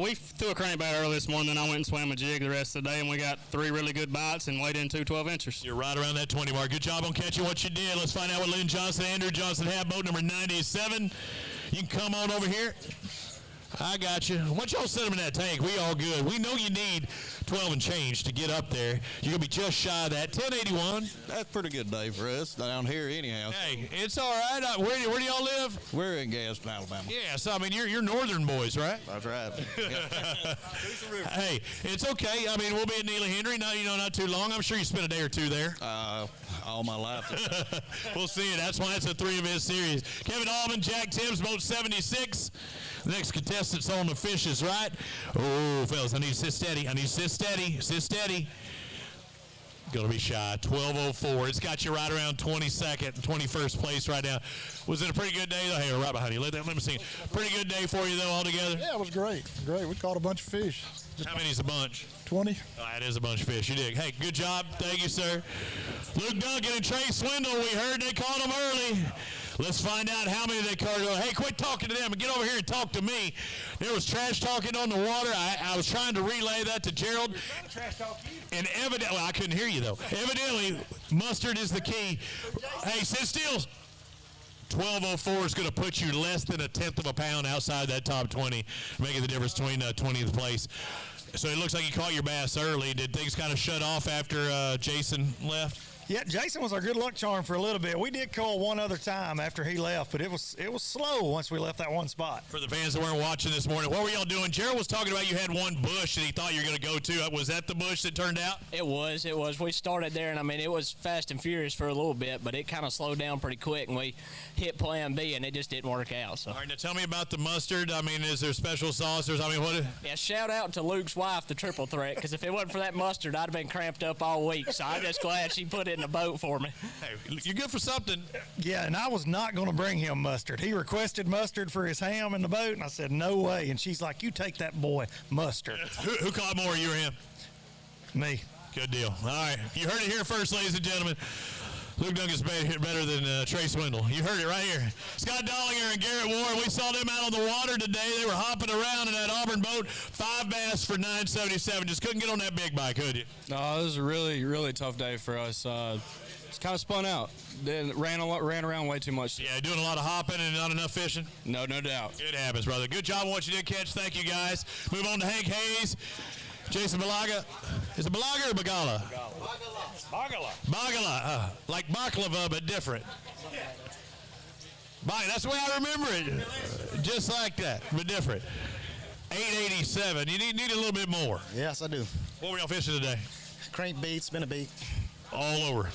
We threw a crankbait early this morning, then I went and swam a jig the rest of the day, and we got 3 really good bites and weighed in 2 12-inchers. You're right around that 20 mark. Good job on catching what you did. Let's find out what Lynn Johnson and Andrew Johnson have. Boat number 97. You can come on over here. I got you. Once y'all set them in that tank, we all good. We know you need 12 and change to get up there. You're going to be just shy of that. 10.81. That's a pretty good day for us down here anyhow. Hey, it's all right. Where do y'all live? We're in Gadsden, Alabama. Yeah, so, I mean, you're northern boys, right? That's right. Hey, it's okay. I mean, we'll be at Neely Henry, not too long. I'm sure you spent a day or two there. All my life. We'll see you. That's why it's a 3-event series. Kevin Allman, Jack Timms, boat 76. The next contestant's on the fishes, right? Oh, fellas, I need to sit steady. Sit steady. Going to be shy. 12.04. It's got you right around 22nd, 21st place right now. Was it a pretty good day, though? Hey, we're right behind you. Let me see. Pretty good day for you, though, altogether? Yeah, it was great. We caught a bunch of fish. How many's a bunch? 20. Oh, that is a bunch of fish. You dig. Hey, good job. Thank you, sir. Luke Duncan and Trey Swindle, we heard they caught them early. Let's find out how many they caught. Hey, quit talking to them and get over here and talk to me. There was trash talking on the water. I was trying to relay that to Gerald. And evidently, well, I couldn't hear you, though. Evidently, mustard is the key. Hey, sit still. 12.04 is going to put you less than 1/10 of a pound outside that top 20, making the difference between 20th place. So it looks like you caught your bass early. Did things kind of shut off after Jason left? Yeah, Jason was our good luck charm for a little bit. We did call one other time after he left, but it was slow once we left that one spot. For the fans that weren't watching this morning, what were y'all doing? Gerald was talking about you had one bush that he thought you were going to go to. Was that the bush that turned out? It was. We started there, and I mean, it was fast and furious for a little bit, but it kind of slowed down pretty quick, and we hit plan B, and it just didn't work out. So. All right, now tell me about the mustard. I mean, is there special saucers? I mean, what? Yeah, shout out to Luke's wife, the triple threat, because if it wasn't for that mustard, I'd have been cramped up all week. So I'm just glad she put it in the boat for me. Hey, you're good for something. Yeah, and I was not going to bring him mustard. He requested mustard for his ham in the boat, and I said, no way. And she's like, you take that boy mustard. Who caught more, you or him? Me. Good deal. All right, you heard it here first, ladies and gentlemen. Luke Duncan's better than Trey Swindle. You heard it right here. Scott Dollinger and Garrett Warren, we saw them out on the water today. They were hopping around in that Auburn boat. 5 bass for $9.77. Just couldn't get on that big bite, could you? No, it was a really, really tough day for us. It's kind of spun out. Then ran around way too much. Yeah, doing a lot of hopping and not enough fishing? No doubt. It happens, brother. Good job on what you did catch. Thank you, guys. Move on to Hank Hayes. Jason Balaga. Is it Balaga or Bagala? Bagala. Like baklava, but different. That's the way I remember it. Just like that, but different. 887. You need a little bit more. Yes, I do. What were y'all fishing today? Crankbait, spinnerbait. All over.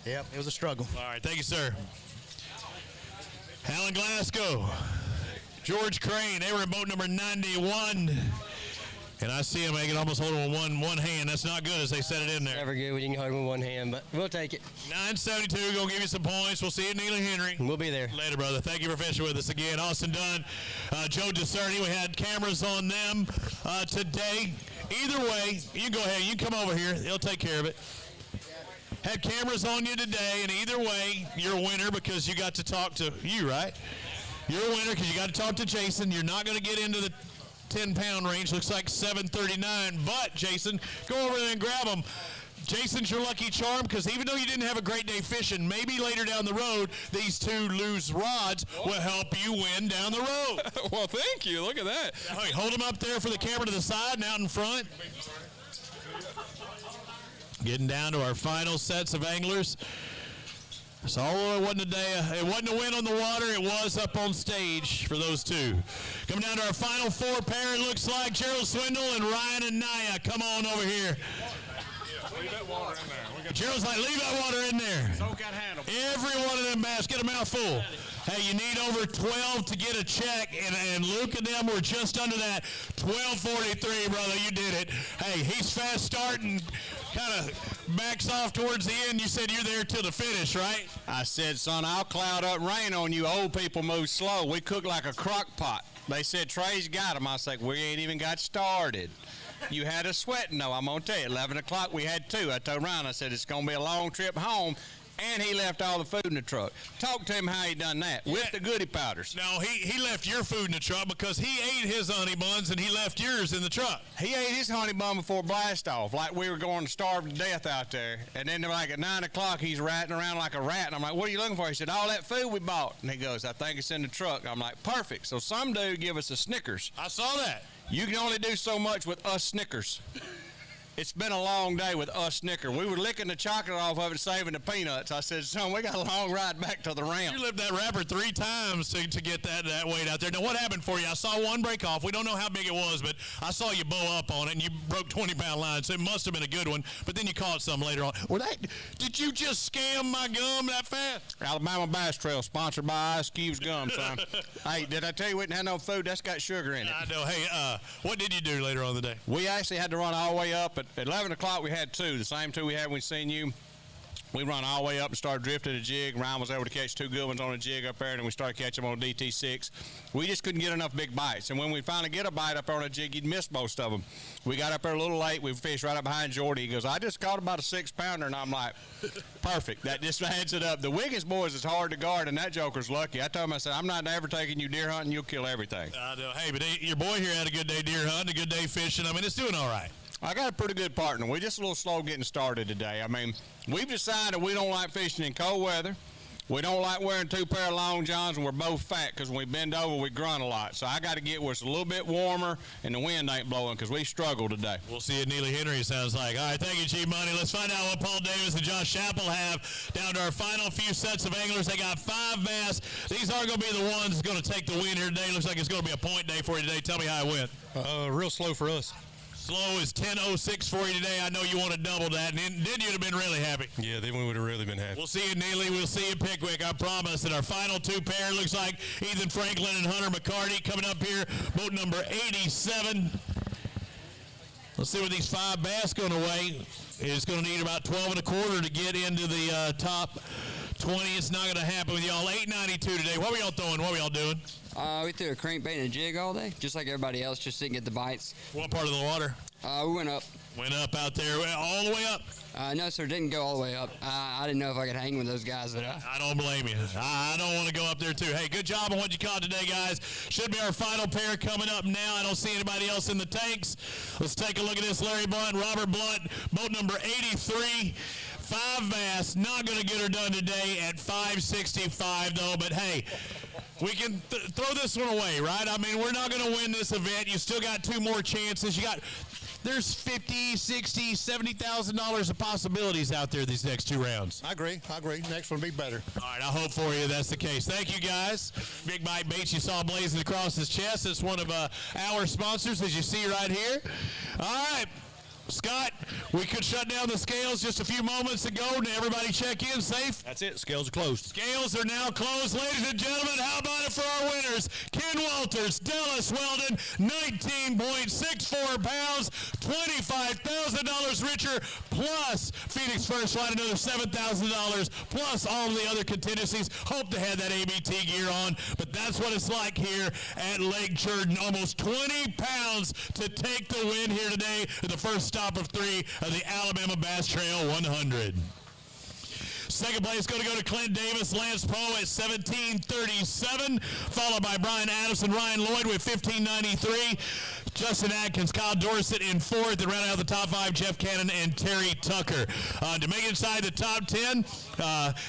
Yep, it was a struggle. All right, thank you, sir. Alan Glasgow, George Crane, they were in boat number 91. And I see him. I can almost hold him with one hand. That's not good as they set it in there. Never good when you can hold him with one hand, but we'll take it. 972, going to give you some points. We'll see you at Neely Henry. We'll be there. Later, brother. Thank you for fishing with us again. Austin Dunn, Joe DeCerny, we had cameras on them today. Either way, you can go ahead. You can come over here. They'll take care of it. Had cameras on you today, and either way, you're a winner because you got to talk to you, right? You're a winner because you got to talk to Jason. You're not going to get into the 10-pound range. Looks like 739. But, Jason, go over there and grab them. Jason's your lucky charm because even though you didn't have a great day fishing, maybe later down the road, these two loose rods will help you win down the road. Well, thank you. Look at that. Hey, hold them up there for the camera to the side and out in front. Getting down to our final sets of anglers. So it wasn't a day. It wasn't a win on the water. It was up on stage for those two. Coming down to our final four pair. It looks like Gerald Swindle and Ryan and Naya. Come on over here. Leave that water in there. Gerald's like, leave that water in there. Soak that handle. Every one of them bass, get a mouthful. Hey, you need over 12 to get a check, and Luke and them were just under that. 12:43, brother, you did it. Hey, he's fast starting, kind of backs off towards the end. You said you're there till the finish, right? I said, son, I'll cloud up rain on you. Old people move slow. We cook like a crock pot. They said, Trey's got them. I was like, we ain't even got started. You had us sweating, though. I'm going to tell you, 11 o'clock, we had two. I told Ryan, I said, it's going to be a long trip home. And he left all the food in the truck. Talk to him how he done that with the goodie powders. No, he left your food in the truck because he ate his honey buns and he left yours in the truck. He ate his honey bun before blast off, like we were going to starve to death out there. And then like at 9 o'clock, he's ratting around like a rat. And I'm like, what are you looking for? He said, all that food we bought. And he goes, I think it's in the truck. I'm like, perfect. So some dude give us a Snickers. I saw that. You can only do so much with us Snickers. It's been a long day with us Snicker. We were licking the chocolate off of it, saving the peanuts. I said, son, we got a long ride back to the ramp. You lived that wrapper 3 times to get that weight out there. Now, what happened for you? I saw one break off. We don't know how big it was, but I saw you bow up on it, and you broke 20-pound line, so it must have been a good one. But then you caught some later on. Did you just scam my gum that fast? Alabama Bass Trail, sponsored by Ice Cube's gum, son. Hey, did I tell you we didn't have no food? That's got sugar in it. I know. Hey, what did you do later on in the day? We actually had to run all the way up. At 11 o'clock, we had two, the same two we had when we seen you. We run all the way up and started drifting a jig. Ryan was able to catch 2 good ones on a jig up there, and then we started catching them on a DT6. We just couldn't get enough big bites. And when we finally get a bite up there on a jig, you'd miss most of them. We got up there a little late. We fished right up behind Jordy. He goes, I just caught about a 6-pounder, and I'm like, perfect. That just adds it up. The Wiggins boys is hard to guard, and that joker's lucky. I told him, I said, I'm not ever taking you deer hunting. You'll kill everything. I know. Hey, but your boy here had a good day deer hunting, a good day fishing. I mean, it's doing all right. I got a pretty good partner. We're just a little slow getting started today. I mean, we've decided we don't like fishing in cold weather. We don't like wearing 2 pair of long johns, and we're both fat because when we bend over, we grunt a lot. So I got to get where it's a little bit warmer and the wind ain't blowing because we struggle today. We'll see you at Neely Henry, sounds like. All right, thank you, Chief Money. Let's find out what Paul Davis and Josh Chappell have down to our final few sets of anglers. They got 5 bass. These are going to be the ones that's going to take the win here today. Looks like it's going to be a point day for you today. Tell me how it went. Real slow for us. Slow is 10:06 for you today. I know you want to double that. And then you'd have been really happy. Yeah, then we would have really been happy. We'll see you at Neely. We'll see you at Pickwick. I promise. And our final 2 pair looks like Ethan Franklin and Hunter McCarty coming up here. Boat number 87. Let's see what these 5 bass going to weigh. It's going to need about 12 1/4 to get into the top 20. It's not going to happen with y'all. 8.92 today. What were y'all throwing? What were y'all doing? We threw a crankbait and a jig all day, just like everybody else, just didn't get the bites. What part of the water? We went up. Went up out there, all the way up? No, sir, didn't go all the way up. I didn't know if I could hang with those guys. I don't blame you. I don't want to go up there, too. Hey, good job on what you caught today, guys. Should be our final pair coming up now. I don't see anybody else in the tanks. Let's take a look at this. Larry Blunt, Robert Blunt, boat number 83. 5 bass, not going to get her done today at 565, though. But, hey, we can throw this one away, right? I mean, we're not going to win this event. You still got 2 more chances. There's $50,000, $60,000, $70,000 of possibilities out there these next 2 rounds. I agree. Next one will be better. All right, I hope for you that's the case. Thank you, guys. Big Bite Baits you saw blazing across his chest. It's one of our sponsors, as you see right here. All right. Scott, we could shut down the scales just a few moments ago. Now everybody check in safe. That's it. Scales are closed. Scales are now closed. Ladies and gentlemen, how about it for our winners? Ken Walters, Dallas Weldon, 19.64 pounds, $25,000 richer, plus Phoenix First Light, another $7,000, plus all the other contingencies. Hope to have that ABT gear on, but that's what it's like here at Lake Jordan. Almost 20 pounds to take the win here today at the first stop of 3 of the Alabama Bass Trail 100. Second place going to go to Clint Davis, Lance Poe at 17:37, followed by Brian Adamson, Ryan Lloyd with 15:93. Justin Atkins, Kyle Dorsett in fourth, and rounding out the top 5, Jeff Cannon and Terry Tucker. To make it inside the top 10,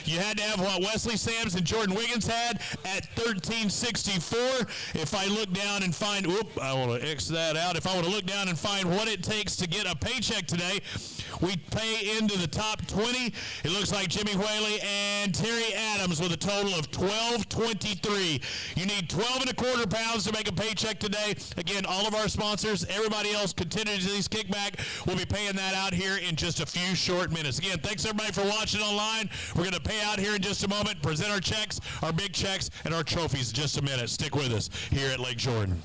you had to have what Wesley Sams and Jordan Wiggins had at 13:64. If I look down and find, I want to X that out. If I want to look down and find what it takes to get a paycheck today, we pay into the top 20. It looks like Jimmy Whaley and Terry Adams with a total of 12.23. You need 12.25 pounds to make a paycheck today. Again, all of our sponsors, everybody else, contingencies, kickback, we'll be paying that out here in just a few short minutes. Again, thanks everybody for watching online. We're going to pay out here in just a moment, present our checks, our big checks, and our trophies in just a minute. Stick with us here at Lake Jordan.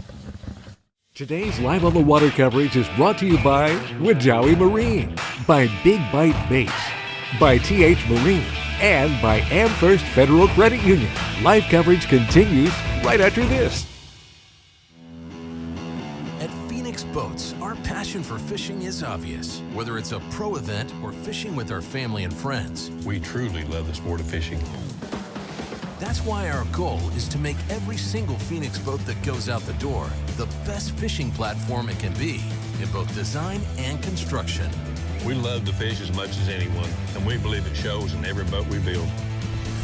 Today's Live on the Water coverage is brought to you by Wajawi Marine, by Big Bite Baits, by TH Marine, and by AmFirst Federal Credit Union. Live coverage continues right after this. At Phoenix Boats, our passion for fishing is obvious. Whether it's a pro event or fishing with our family and friends, we truly love the sport of fishing. That's why our goal is to make every single Phoenix boat that goes out the door the best fishing platform it can be in both design and construction. We love to fish as much as anyone, and we believe it shows in every boat we build.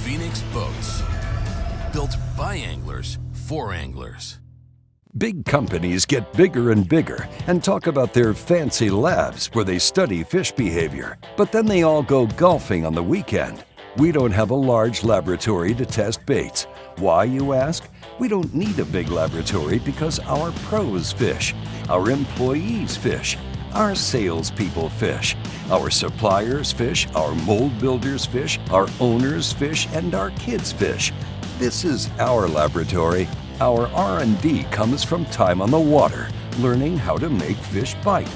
Phoenix Boats, built by anglers for anglers. Big companies get bigger and bigger and talk about their fancy labs where they study fish behavior, but then they all go golfing on the weekend. We don't have a large laboratory to test baits. Why, you ask? We don't need a big laboratory because our pros fish, our employees fish, our salespeople fish, our suppliers fish, our mold builders fish, our owners fish, and our kids fish. This is our laboratory. Our R&D comes from time on the water, learning how to make fish bite.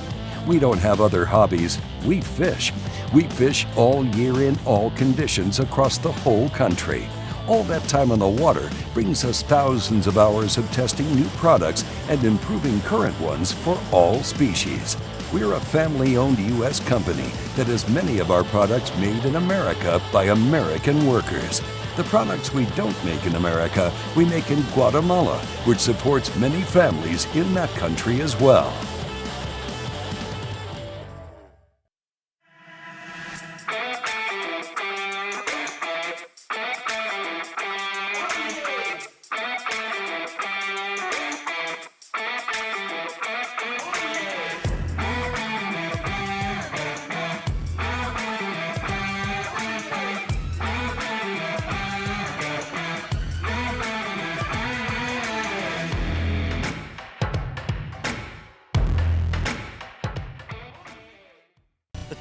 We don't have other hobbies. We fish. We fish all year in all conditions across the whole country. All that time on the water brings us thousands of hours of testing new products and improving current ones for all species. We're a family-owned U.S. company that has many of our products made in America by American workers. The products we don't make in America, we make in Guatemala, which supports many families in that country as well.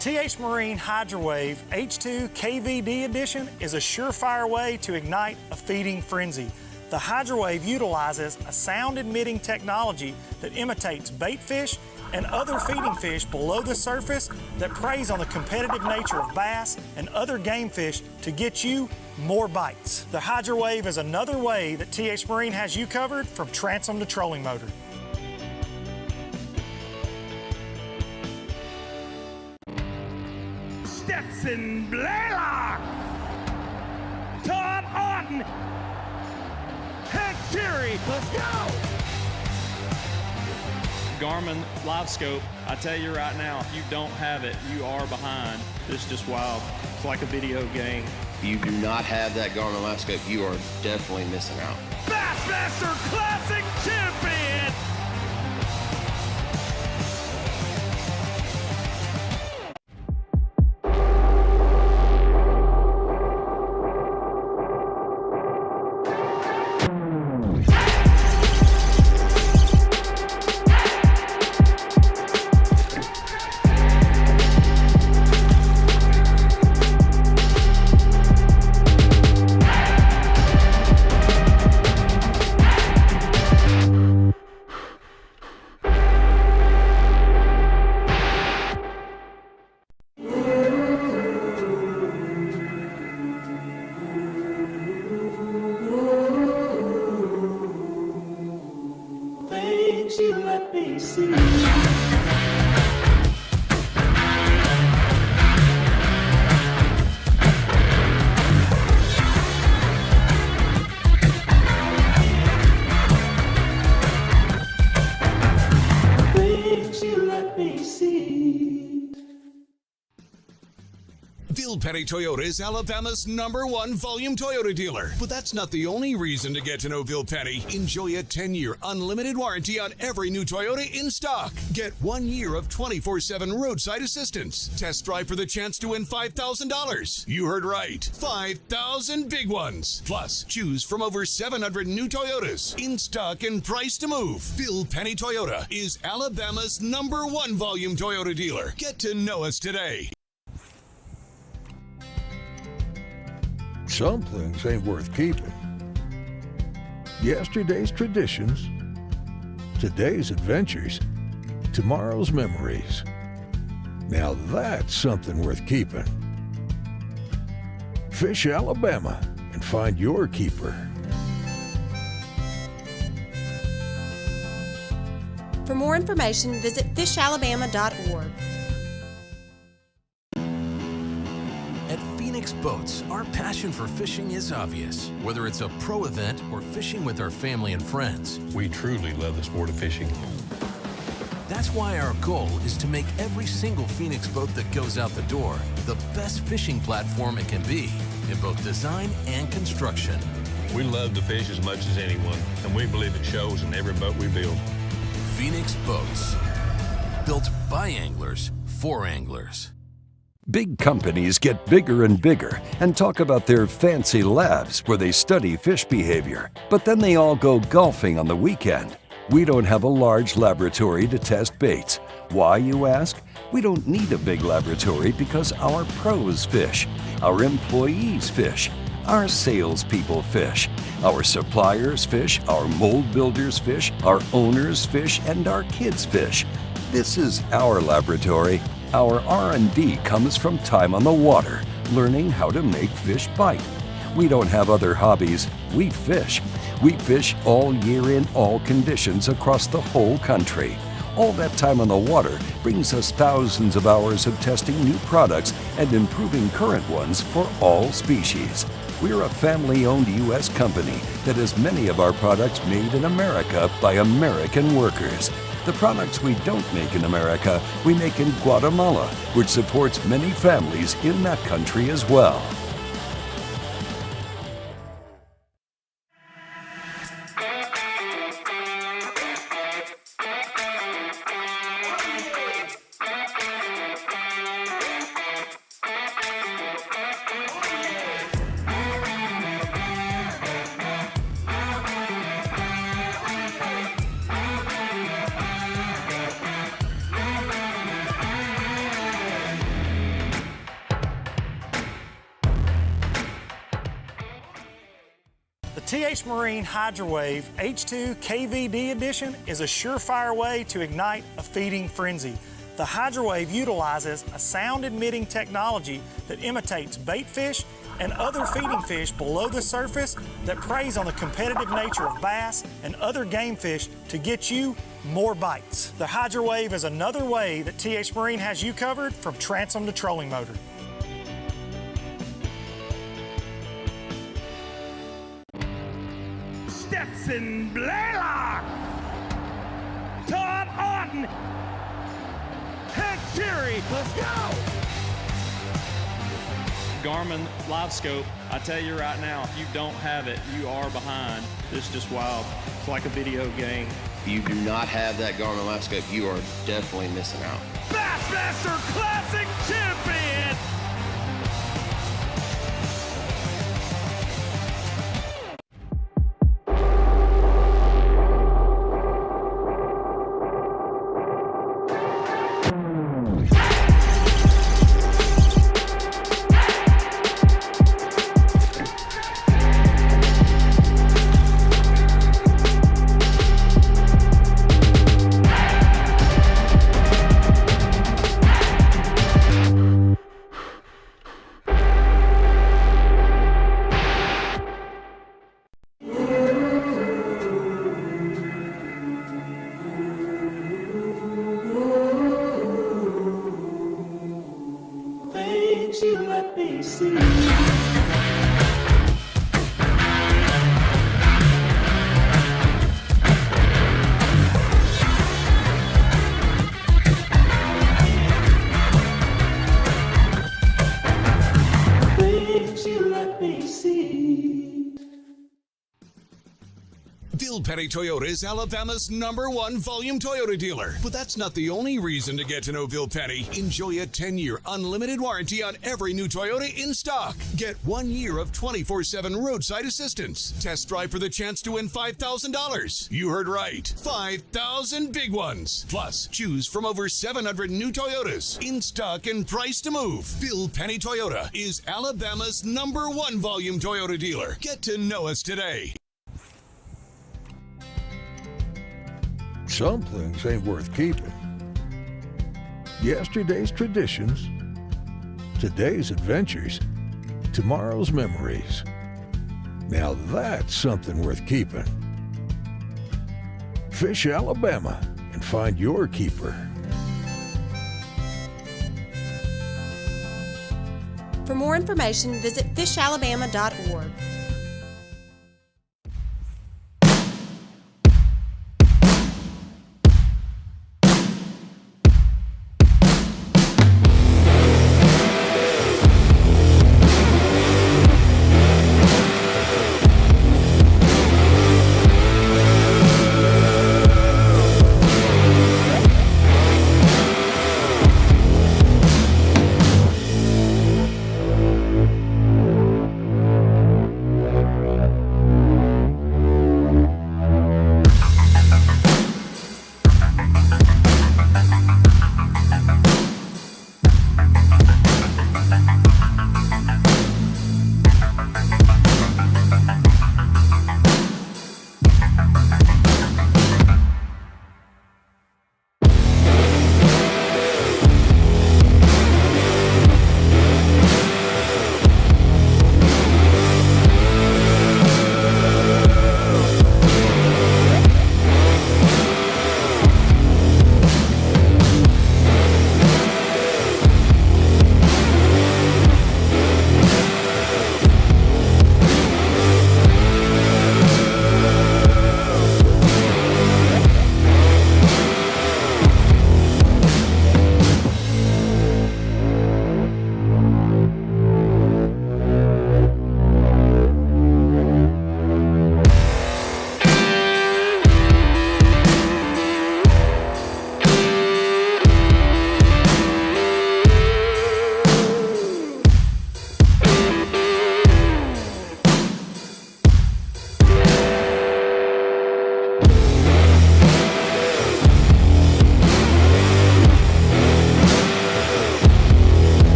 TH Marine HydroWave H2 KVD Edition is a surefire way to ignite a feeding frenzy. The HydroWave utilizes a sound-emitting technology that imitates bait fish and other feeding fish below the surface that preys on the competitive nature of bass and other game fish to get you more bites. The HydroWave is another way that TH Marine has you covered from transom to trolling motor. Stetson Blaylock, Todd Auten, Hank Terry, let's go! Garmin LiveScope, I tell you right now, if you don't have it, you are behind. It's just wild. It's like a video game. If you do not have that Garmin LiveScope, you are definitely missing out. Bassmaster Classic Champion! Bill Penny Toyota is Alabama's #1 volume Toyota dealer. But that's not the only reason to get to know Bill Penny. Enjoy a 10-year unlimited warranty on every new Toyota in stock. Get 1 year of 24/7 roadside assistance. Test drive for the chance to win $5,000. You heard right. 5,000 big ones. Plus, choose from over 700 new Toyotas in stock and price to move. Bill Penny Toyota is Alabama's #1 volume Toyota dealer. Get to know us today. Some things ain't worth keeping. Yesterday's traditions, today's adventures, tomorrow's memories. Now that's something worth keeping. Fish Alabama and find your keeper. For more information, visit fishalabama.org. At Phoenix Boats, our passion for fishing is obvious. Whether it's a pro event or fishing with our family and friends, we truly love the sport of fishing. That's why our goal is to make every single Phoenix boat that goes out the door the best fishing platform it can be in both design and construction. We love to fish as much as anyone, and we believe it shows in every boat we build. Phoenix Boats, built by anglers for anglers. Big companies get bigger and bigger and talk about their fancy labs where they study fish behavior, but then they all go golfing on the weekend. We don't have a large laboratory to test baits. Why, you ask? We don't need a big laboratory because our pros fish, our employees fish, our salespeople fish, our suppliers fish, our mold builders fish, our owners fish, and our kids fish. This is our laboratory. Our R&D comes from time on the water, learning how to make fish bite. We don't have other hobbies. We fish. We fish all year in all conditions across the whole country. All that time on the water brings us thousands of hours of testing new products and improving current ones for all species. We're a family-owned U.S. company that has many of our products made in America by American workers. The products we don't make in America, we make in Guatemala, which supports many families in that country as well. The TH Marine HydroWave H2 KVD Edition is a surefire way to ignite a feeding frenzy. The HydroWave utilizes a sound-emitting technology that imitates bait fish and other feeding fish below the surface that preys on the competitive nature of bass and other game fish to get you more bites. The HydroWave is another way that TH Marine has you covered from transom to trolling motor. Stetson Blaylock, Todd Auten, Hank Cherry, let's go! Garmin Live Scope, I tell you right now, if you don't have it, you are behind. This is just wild. It's like a video game. If you do not have that Garmin Live Scope, you are definitely missing out. Bassmaster Classic Champion! You let me see. Villepeni Toyota is Alabama's #1 volume Toyota dealer. But that's not the only reason to get to know Villepeni. Enjoy a 10-year unlimited warranty on every new Toyota in stock. Get 1 year of 24/7 roadside assistance. Test drive for the chance to win $5,000. You heard right. 5,000 big ones. Plus, choose from over 700 new Toyotas in stock and price to move. Villepeni Toyota is Alabama's #1 volume Toyota dealer. Get to know us today. Some things ain't worth keeping. Yesterday's traditions, today's adventures, tomorrow's memories. Now that's something worth keeping. Fish Alabama and find your keeper. For more information, visit fishalabama.org.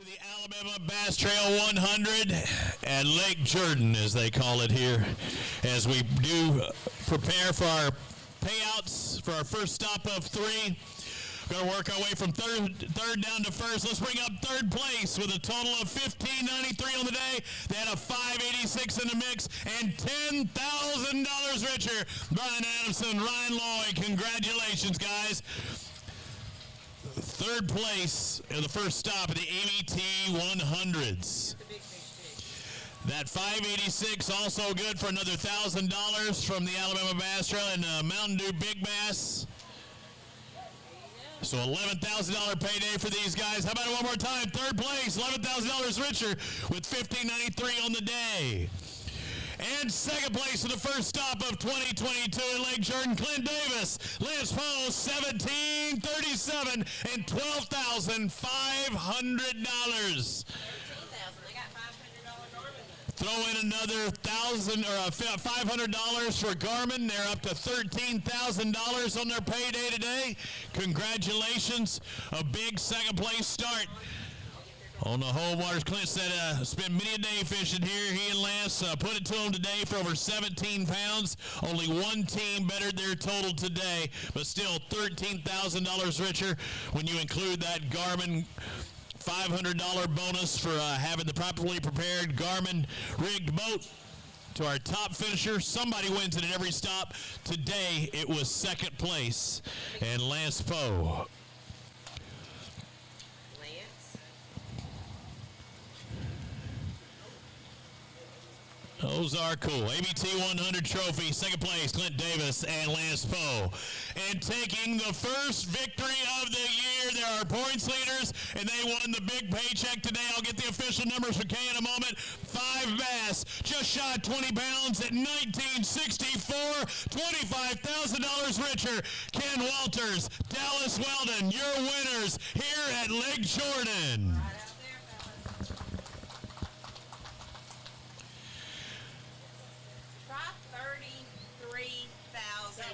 The Alabama Bass Trail 100 at Lake Jordan, as they call it here, as we do prepare for our payouts for our first stop of 3. Going to work our way from third down to first. Let's bring up third place with a total of $1,593 on the day. They had a $586 in the mix and $10,000 richer. Brian Adamson, Ryan Lloyd, congratulations, guys. Third place in the first stop of the ABT 100s. That 586 also good for another $1,000 from the Alabama Bass Trail and Mountain Dew Big Bass. So $11,000 payday for these guys. How about it one more time? Third place, $11,000 richer with $1,593 on the day. And second place in the first stop of 2022 in Lake Jordan, Clint Davis, Lance Poe, $1,737 and $12,500. Throw in another $500 for Garmin. They're up to $13,000 on their payday today. Congratulations, a big second place start. On the home waters, Clint said spent many a day fishing here. He and Lance put it to them today for over 17 pounds. Only one team bettered their total today, but still $13,000 richer when you include that Garmin $500 bonus for having the properly prepared Garmin rigged boat. To our top finisher, somebody wins it at every stop. Today it was second place, and Lance Poe. Those are cool. ABT 100 trophy, second place, Clint Davis and Lance Poe. And taking the first victory of the year, there are points leaders, and they won the big paycheck today. I'll get the official numbers for Kay in a moment. 5 bass, just shy of 20 pounds at $19.64, $25,000 richer. Ken Walters, Dallas Weldon, your winners here at Lake Jordan.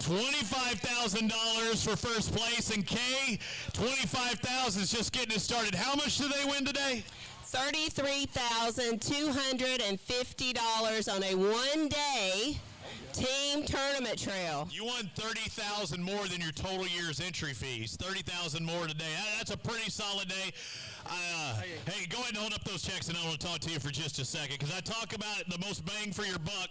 $25,000 for first place, and Kay, $25,000 is just getting it started. How much do they win today? $33,250 on a one-day team tournament trail. You won $30,000 more than your total year's entry fees. $30,000 more today. That's a pretty solid day. Hey, go ahead and hold up those checks, and I want to talk to you for just a second, because I talk about it, the most bang for your buck.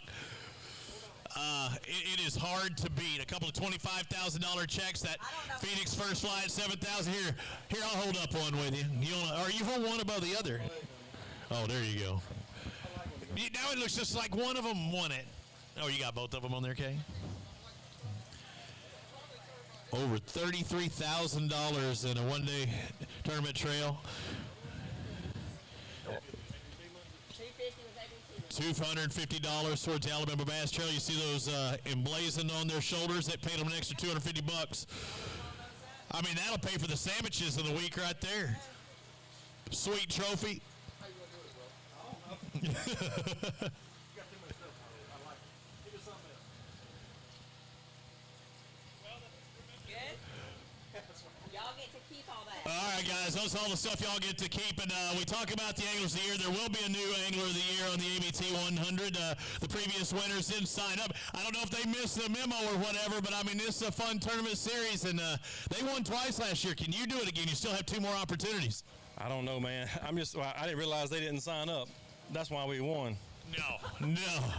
It is hard to beat. A couple of $25,000 checks. That Phoenix First Flight, $7,000. Here, I'll hold up one with you. Or you hold one above the other. Oh, there you go. Now it looks just like one of them won it. Oh, you got both of them on there, Kay? Over $33,000 in a one-day tournament trail. $250 towards the Alabama Bass Trail. You see those emblazoned on their shoulders. That paid them an extra $250. I mean, that'll pay for the sandwiches of the week right there. Sweet trophy. All right, guys, that's all the stuff y'all get to keep. And we talk about the Anglers of the Year. There will be a new Angler of the Year on the ABT 100. The previous winners didn't sign up. I don't know if they missed the memo or whatever, but, I mean, this is a fun tournament series, and they won twice last year. Can you do it again? You still have 2 more opportunities. I don't know, man. I didn't realize they didn't sign up. That's why we won. No. Now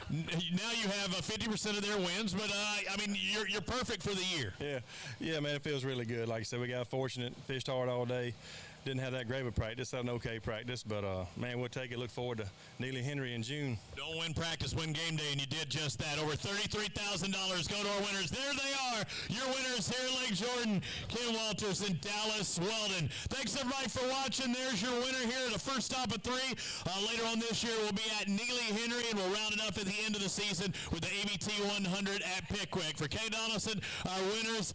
you have 50% of their wins, but I mean, you're perfect for the year. Yeah, man, it feels really good. Like I said, we got fortunate, fished hard all day. Didn't have that great of practice, had an okay practice, but man, we'll take it. Look forward to Neely Henry in June. Don't win practice, win game day, and you did just that. Over $33,000. Go to our winners. There they are, your winners here at Lake Jordan, Ken Walters and Dallas Weldon. Thanks everybody for watching. There's your winner here at the first stop of 3. Later on this year, we'll be at Neely Henry, and we'll round it up at the end of the season with the ABT 100 at Pickwick. For Kay Donaldson, our winners,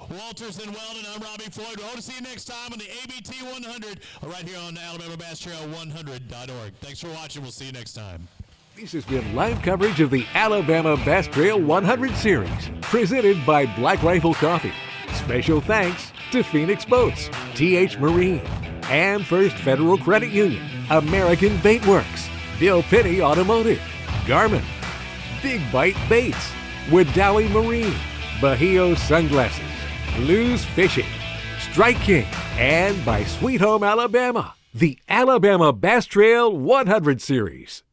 Walters and Weldon, I'm Robbie Floyd. We hope to see you next time on the ABT 100 right here on Alabama Bass Trail 100.org. Thanks for watching. We'll see you next time. This has been live coverage of the Alabama Bass Trail 100 Series, presented by Black Rifle Coffee. Special thanks to Phoenix Boats, TH Marine, AmFirst Federal Credit Union, American Bait Works, Bill Penny Automotive, Garmin, Big Bite Baits, Wadowee Marine, Bahio Sunglasses, Lou's Fishing, Strike King, and by Sweet Home Alabama, the Alabama Bass Trail 100 Series.